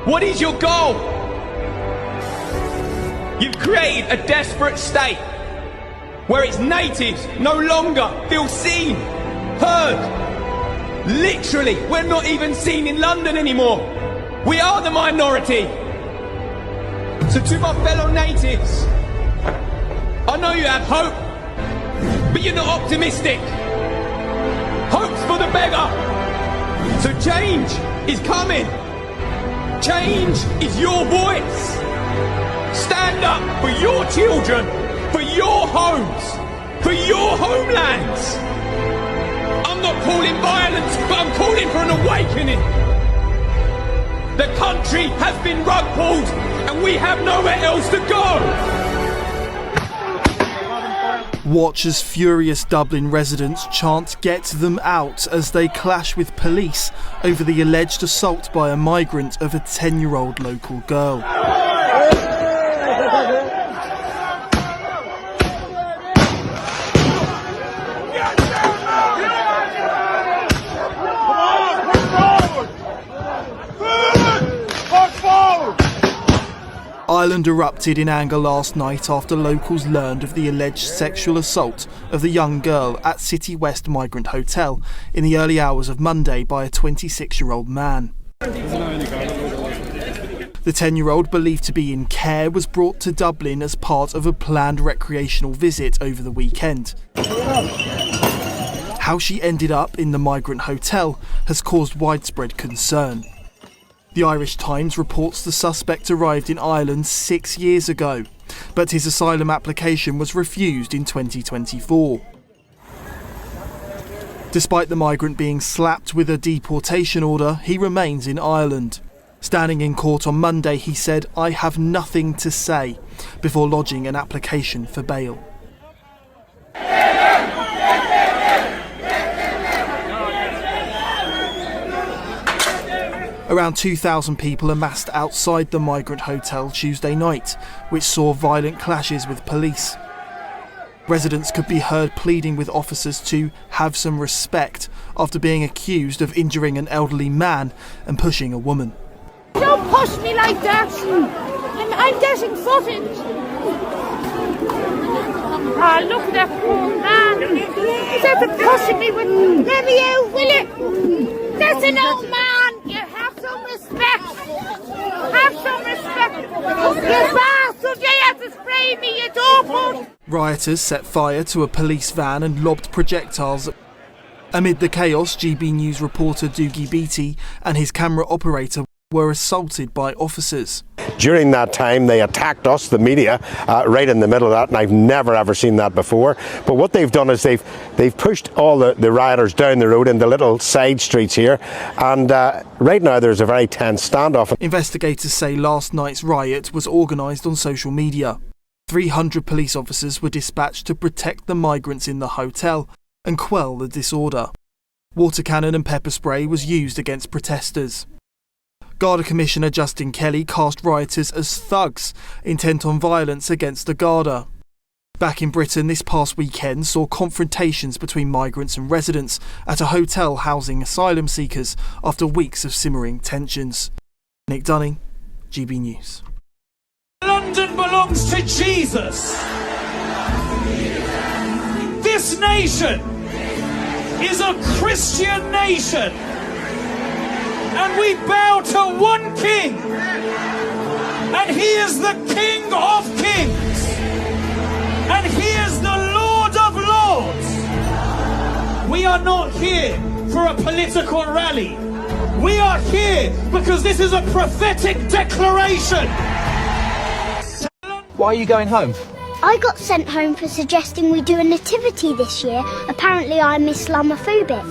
What is your goal? You've created a desperate state where its natives no longer feel seen, heard. Literally, we're not even seen in London anymore. We are the minority. So to my fellow natives, I know you have hope, but you're not optimistic. Hope's for the beggar. So change is coming. Change is your voice. Stand up for your children, for your homes, for your homelands. I'm not calling violence, but I'm calling for an awakening. The country has been rug pulled and we have nowhere else to go. Watch as furious Dublin residents chant "Get them out" as they clash with police over the alleged assault by a migrant of a 10-year-old local girl. Ireland erupted in anger last night after locals learned of the alleged sexual assault of the young girl at City West Migrant Hotel in the early hours of Monday by a 26-year-old man. The 10-year-old, believed to be in care, was brought to Dublin as part of a planned recreational visit over the weekend. How she ended up in the migrant hotel has caused widespread concern. The Irish Times reports the suspect arrived in Ireland 6 years ago, but his asylum application was refused in 2024. Despite the migrant being slapped with a deportation order, he remains in Ireland. Standing in court on Monday, he said, "I have nothing to say," before lodging an application for bail. Around 2,000 people amassed outside the migrant hotel Tuesday night, which saw violent clashes with police. Residents could be heard pleading with officers to have some respect after being accused of injuring an elderly man and pushing a woman. Don't push me like that! I'm getting footage! Ah, look at that poor man! He's after pushing me with... Let me out, will it? That's an old man! You have some respect! Have some respect! You bastard! You have to spray me, you dopey! Rioters set fire to a police van and lobbed projectiles. Amid the chaos, GB News reporter Doogie Beattie and his camera operator were assaulted by officers. During that time, they attacked us, the media, right in the middle of that, and I've never ever seen that before. But what they've done is they've pushed all the rioters down the road into little side streets here, and right now there's a very tense standoff. Investigators say last night's riot was organised on social media. 300 police officers were dispatched to protect the migrants in the hotel and quell the disorder. Water cannon and pepper spray was used against protesters. Garda Commissioner Justin Kelly cast rioters as thugs, intent on violence against the Garda. Back in Britain, this past weekend saw confrontations between migrants and residents at a hotel housing asylum seekers after weeks of simmering tensions. Nick Dunning, GB News. London belongs to Jesus. This nation is a Christian nation. And we bow to one king. And he is the King of Kings. And he is the Lord of Lords. We are not here for a political rally. We are here because this is a prophetic declaration. Why are you going home? I got sent home for suggesting we do a nativity this year. Apparently I'm Islamophobic.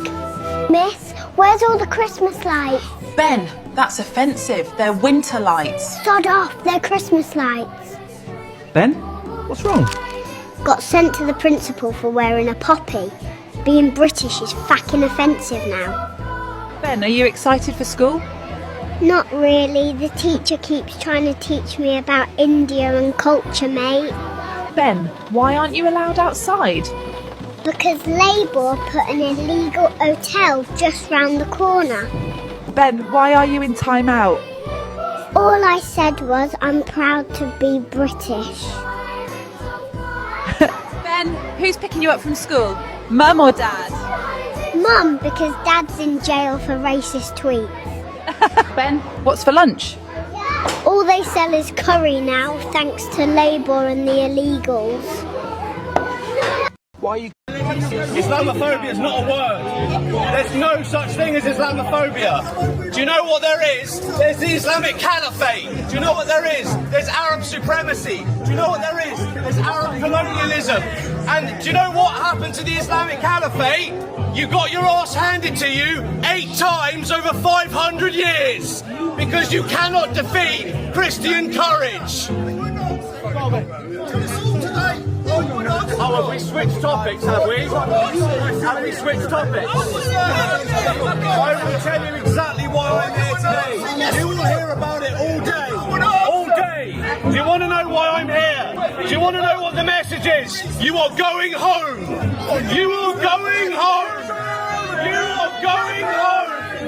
Miss, where's all the Christmas lights? Ben, that's offensive. They're winter lights. Sod off, they're Christmas lights. Ben, what's wrong? Got sent to the principal for wearing a poppy. Being British is fucking offensive now. Ben, are you excited for school? Not really. The teacher keeps trying to teach me about India and culture, mate. Ben, why aren't you allowed outside? Because Labour put an illegal hotel just round the corner. Ben, why are you in time out? All I said was I'm proud to be British. Ben, who's picking you up from school? Mum or Dad? Mum, because Dad's in jail for racist tweets. Ben, what's for lunch? All they sell is curry now, thanks to Labour and the illegals. Why are you... Islamophobia is not a word. There's no such thing as Islamophobia. Do you know what there is? There's the Islamic Caliphate. Do you know what there is? There's Arab supremacy. Do you know what there is? There's Arab colonialism. And do you know what happened to the Islamic Caliphate? You got your ass handed to you 8 times over 500 years because you cannot defeat Christian courage. Oh, have we switched topics, have we? Have we switched topics? I will tell you exactly why I'm here today. You will hear about it all day. All day. Do you want to know why I'm here? Do you want to know what the message is? You are going home. You are going home. You are going home. Do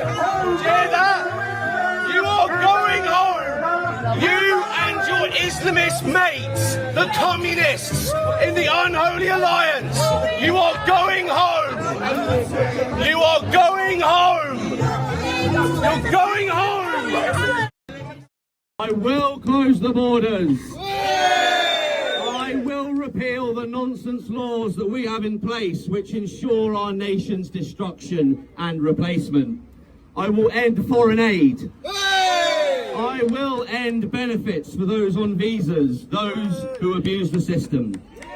you hear that? You are going home. You and your communist mates, the communists in the unholy alliance. You are going home. You are going home. You're going home. I will close the borders. I will repeal the nonsense laws that we have in place which ensure our nation's destruction and replacement. I will end foreign aid. I will end benefits for those on visas, those who abuse the system.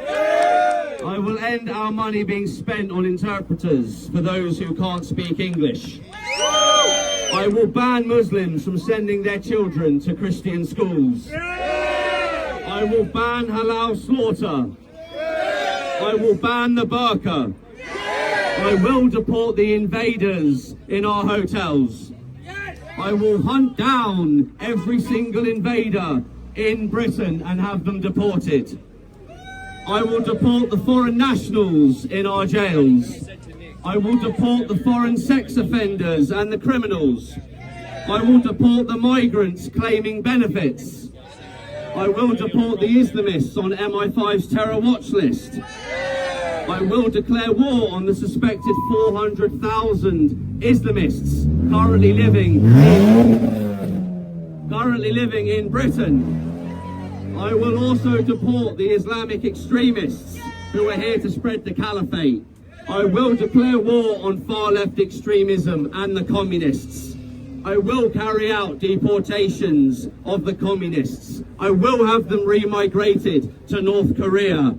I will end our money being spent on interpreters for those who can't speak English. I will ban Muslims from sending their children to Christian schools. I will ban halal slaughter. I will ban the burqa. I will deport the invaders in our hotels. I will hunt down every single invader in Britain and have them deported. I will deport the foreign nationals in our jails. I will deport the foreign sex offenders and the criminals. I will deport the migrants claiming benefits. I will deport the Islamists on MI5's terror watch list. I will declare war on the suspected 400,000 Islamists currently living in Britain. I will also deport the Islamic extremists who are here to spread the caliphate. I will declare war on far-left extremism and the communists. I will carry out deportations of the communists. I will have them remigrated to North Korea.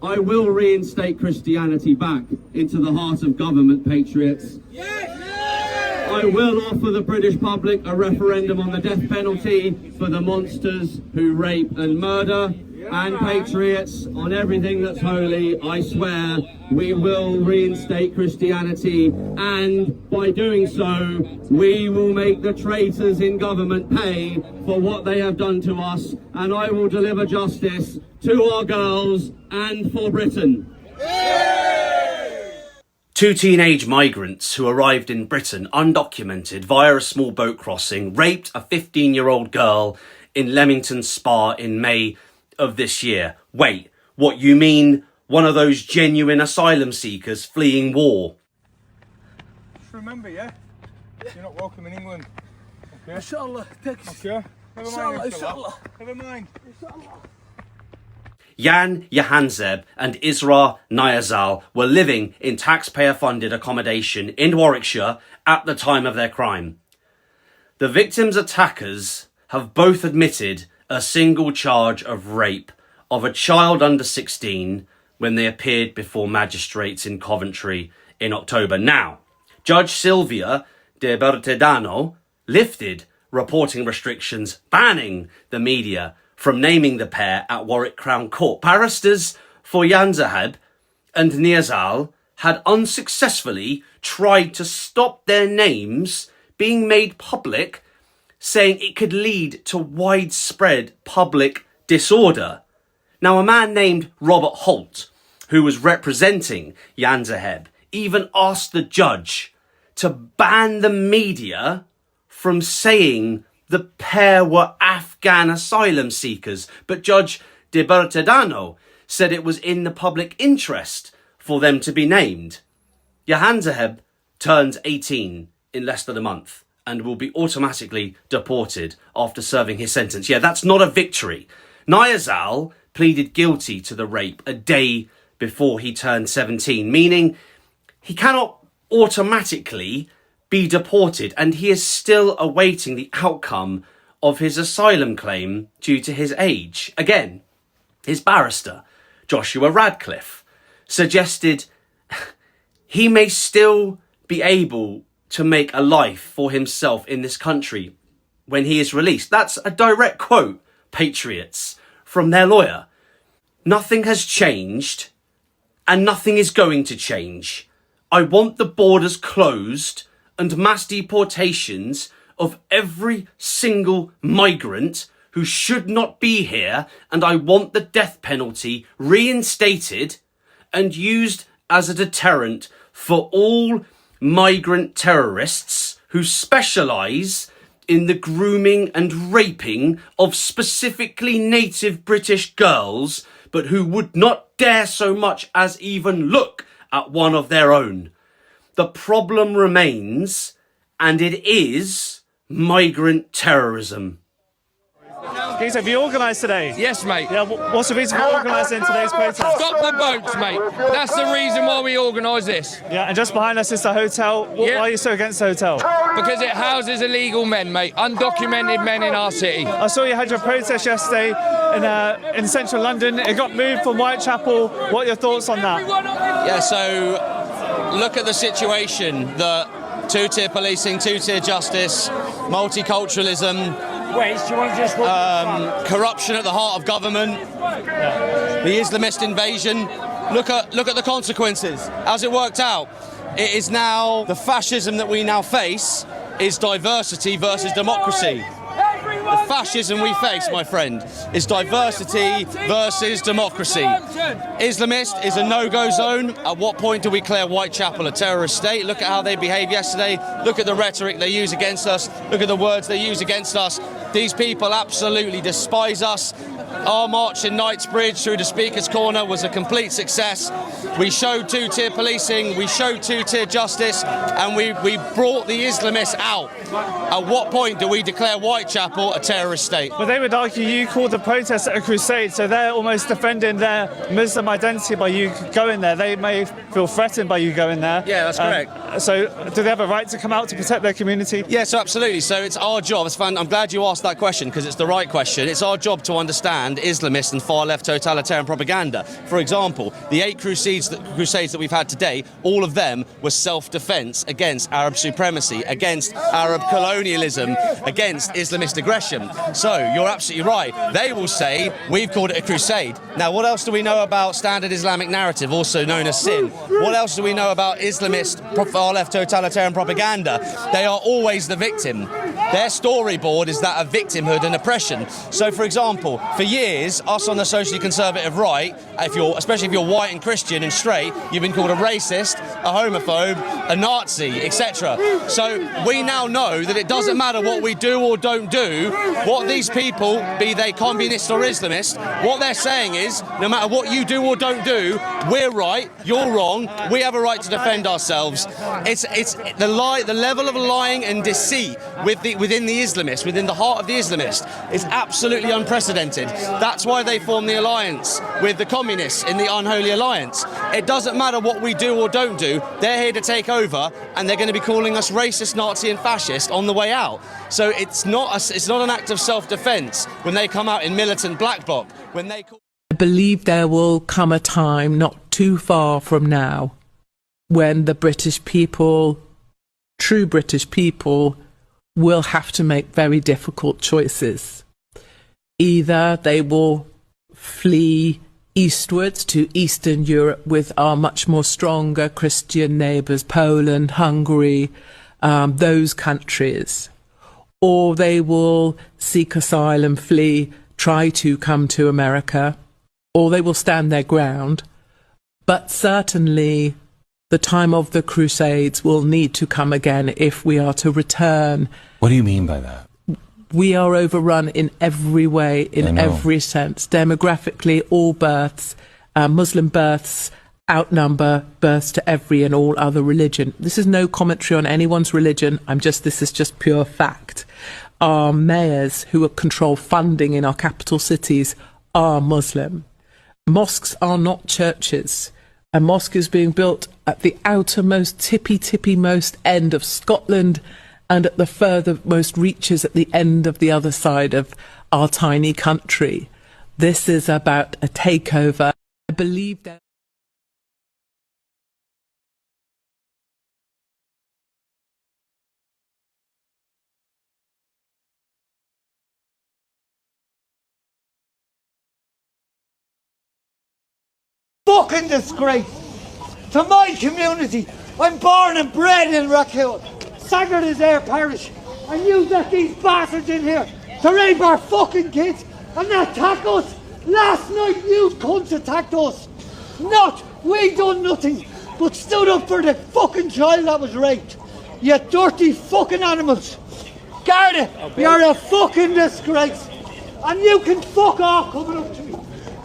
I will reinstate Christianity back into the heart of government, patriots. I will offer the British public a referendum on the death penalty for the monsters who rape and murder. And patriots, on everything that's holy, I swear we will reinstate Christianity, and by doing so, we will make the traitors in government pay for what they have done to us, and I will deliver justice to our girls and for Britain. Two teenage migrants who arrived in Britain undocumented via a small boat crossing raped a 15-year-old girl in Leamington Spa in May of this year. Wait, what, you mean one of those genuine asylum seekers fleeing war? Just remember, yeah? You're not welcome in England. Okay? Inshallah. Okay? Never mind. Inshallah. Never mind. Jan Yahanzeb and Isra Nayazal were living in taxpayer-funded accommodation in Warwickshire at the time of their crime. The victims' attackers have both admitted a single charge of rape of a child under 16 when they appeared before magistrates in Coventry in October. Now, Judge Silvia de Bertedano lifted reporting restrictions banning the media from naming the pair at Warwick Crown Court. Barristers for Yahanzeb and Nayazal had unsuccessfully tried to stop their names being made public, saying it could lead to widespread public disorder. Now, a man named Robert Holt, who was representing Yahanzeb, even asked the judge to ban the media from saying the pair were Afghan asylum seekers. But Judge de Bertedano said it was in the public interest for them to be named. Yahanzeb turns 18 in less than a month and will be automatically deported after serving his sentence. Yeah, that's not a victory. Nayazal pleaded guilty to the rape a day before he turned 17, meaning he cannot automatically be deported, and he is still awaiting the outcome of his asylum claim due to his age. Again, his barrister, Joshua Radcliffe, suggested he may still be able to make a life for himself in this country when he is released. That's a direct quote, patriots, from their lawyer. Nothing has changed, and nothing is going to change. I want the borders closed and mass deportations of every single migrant who should not be here, and I want the death penalty reinstated and used as a deterrent for all migrant terrorists who specialise in the grooming and raping of specifically native British girls, but who would not dare so much as even look at one of their own. The problem remains, and it is migrant terrorism. Geez, have you organised today? Yes, mate. Yeah, what's the reason for organising today's protest? Stop the boats, mate. That's the reason why we organise this. Yeah, and just behind us is the hotel. Why are you so against the hotel? Because it houses illegal men, mate. Undocumented men in our city. I saw you had your protest yesterday in central London. It got moved from Whitechapel. What are your thoughts on that? Yeah, so look at the situation. The two-tier policing, two-tier justice, multiculturalism, corruption at the heart of government, the Islamist invasion. Look at the consequences. How's it worked out? It is now the fascism that we now face is diversity versus democracy. The fascism we face, my friend, is diversity versus democracy. Islamist is a no-go zone. At what point do we declare Whitechapel a terrorist state? Look at how they behaved yesterday. Look at the rhetoric they use against us. Look at the words they use against us. These people absolutely despise us. Our march in Knightsbridge through the Speaker's Corner was a complete success. We showed two-tier policing, we showed two-tier justice, and we brought the Islamists out. At what point do we declare Whitechapel a terrorist state? But they would argue you called the protest a crusade, so they're almost defending their Muslim identity by you going there. They may feel threatened by you going there. Yeah, that's correct. So do they have a right to come out to protect their community? Yes, absolutely. So it's our job. I'm glad you asked that question because it's the right question. It's our job to understand Islamist and far-left totalitarian propaganda. For example, the 8 crusades that we've had today, all of them were self-defense against Arab supremacy, against Arab colonialism, against Islamist aggression. So you're absolutely right. They will say we've called it a crusade. Now, what else do we know about standard Islamic narrative, also known as sin? What else do we know about Islamist far-left totalitarian propaganda? They are always the victim. Their storyboard is that of victimhood and oppression. So, for example, for years, us on the socially conservative right, especially if you're white and Christian and straight, you've been called a racist, a homophobe, a Nazi, etc. So we now know that it doesn't matter what we do or don't do, what these people, be they communist or Islamist, what they're saying is, no matter what you do or don't do, we're right, you're wrong, we have a right to defend ourselves. It's the level of lying and deceit within the Islamists, within the heart of the Islamist, is absolutely unprecedented. That's why they formed the alliance with the communists in the unholy alliance. It doesn't matter what we do or don't do, they're here to take over and they're going to be calling us racist, Nazi and fascist on the way out. So it's not an act of self-defence when they come out in militant black bloc. I believe there will come a time not too far from now when the British people, true British people, will have to make very difficult choices. Either they will flee eastwards to Eastern Europe with our much more stronger Christian neighbours, Poland, Hungary, those countries, or they will seek asylum, flee, try to come to America, or they will stand their ground. But certainly the time of the Crusades will need to come again if we are to return. What do you mean by that? We are overrun in every way, in every sense. Demographically, all births, Muslim births outnumber births to every and all other religion. This is no commentary on anyone's religion. This is just pure fact. Our mayors who control funding in our capital cities are Muslim. Mosques are not churches. A mosque is being built at the outermost, tippy-most end of Scotland and at the furthermost reaches at the end of the other side of our tiny country. This is about a takeover. I believe that fucking disgrace to my community. I'm born and bred in Rockhill. Saggart is their parish, and you let these bastards in here to rape our fucking kids and attack us. Last night you cunts attacked us. We done nothing but stood up for the fucking child that was raped. You dirty fucking animals. Garda, you're a fucking disgrace. And you can fuck off coming up to me.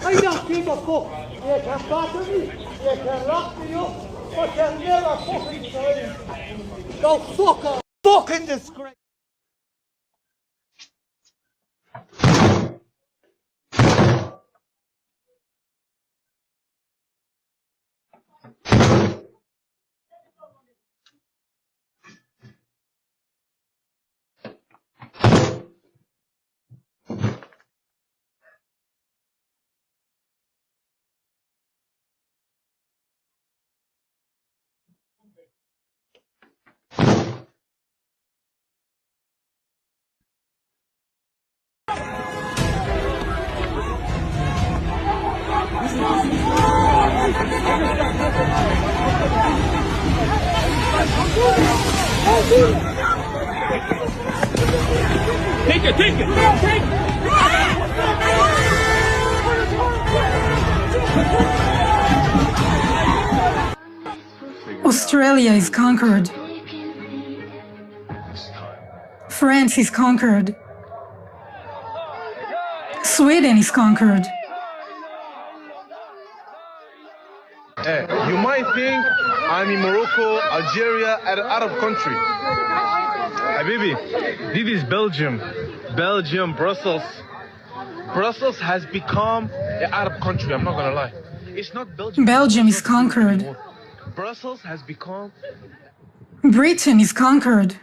I don't give a fuck. You can batter me, you can lock me up, but you'll never fucking silence me. Go fuck off. Fucking disgrace. Take it, take it! Australia is conquered. France is conquered. Sweden is conquered. Hey, you might think I'm in Morocco, Algeria, an Arab country. Habibi, this is Belgium. Belgium, Brussels. Brussels has become an Arab country, I'm not gonna lie. It's not Belgium. Belgium is conquered. Brussels has become... Britain is conquered.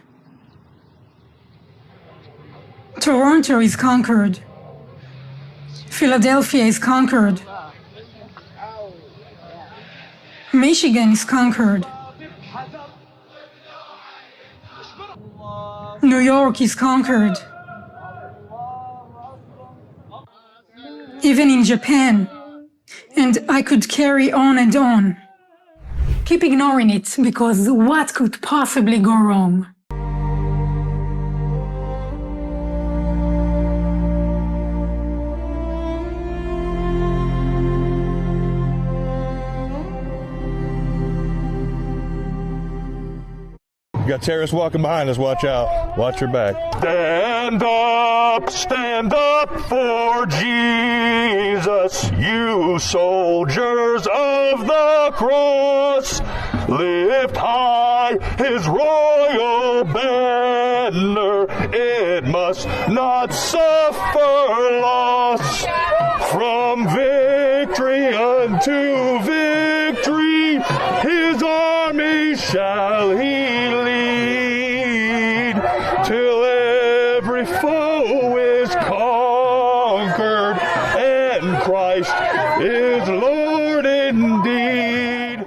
Toronto is conquered. Philadelphia is conquered. Michigan is conquered. New York is conquered. Even in Japan. And I could carry on and on. Keep ignoring it, because what could possibly go wrong? You got terrorists walking behind us, watch out. Watch your back. Stand up for Jesus, you soldiers of the cross. Lift high his royal banner, it must not suffer loss. From victory unto victory, his army shall he lead, till every foe is conquered, and Christ is Lord indeed.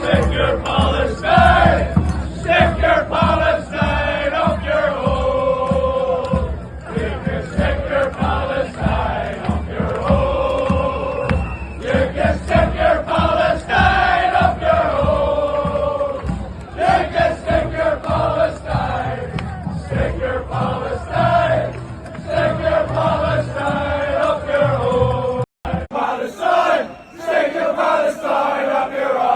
Secure Palestine! Secure Palestine of your own! You can secure Palestine of your own! You can secure Palestine of your own! You can secure Palestine! Secure Palestine! Secure Palestine of your own! Palestine! Secure Palestine of your own!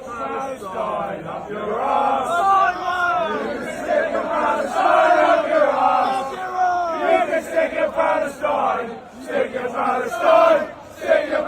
Palestine up your ass! Stick your Palestine up your ass! You can stick your Palestine! Stick your Palestine! Stick your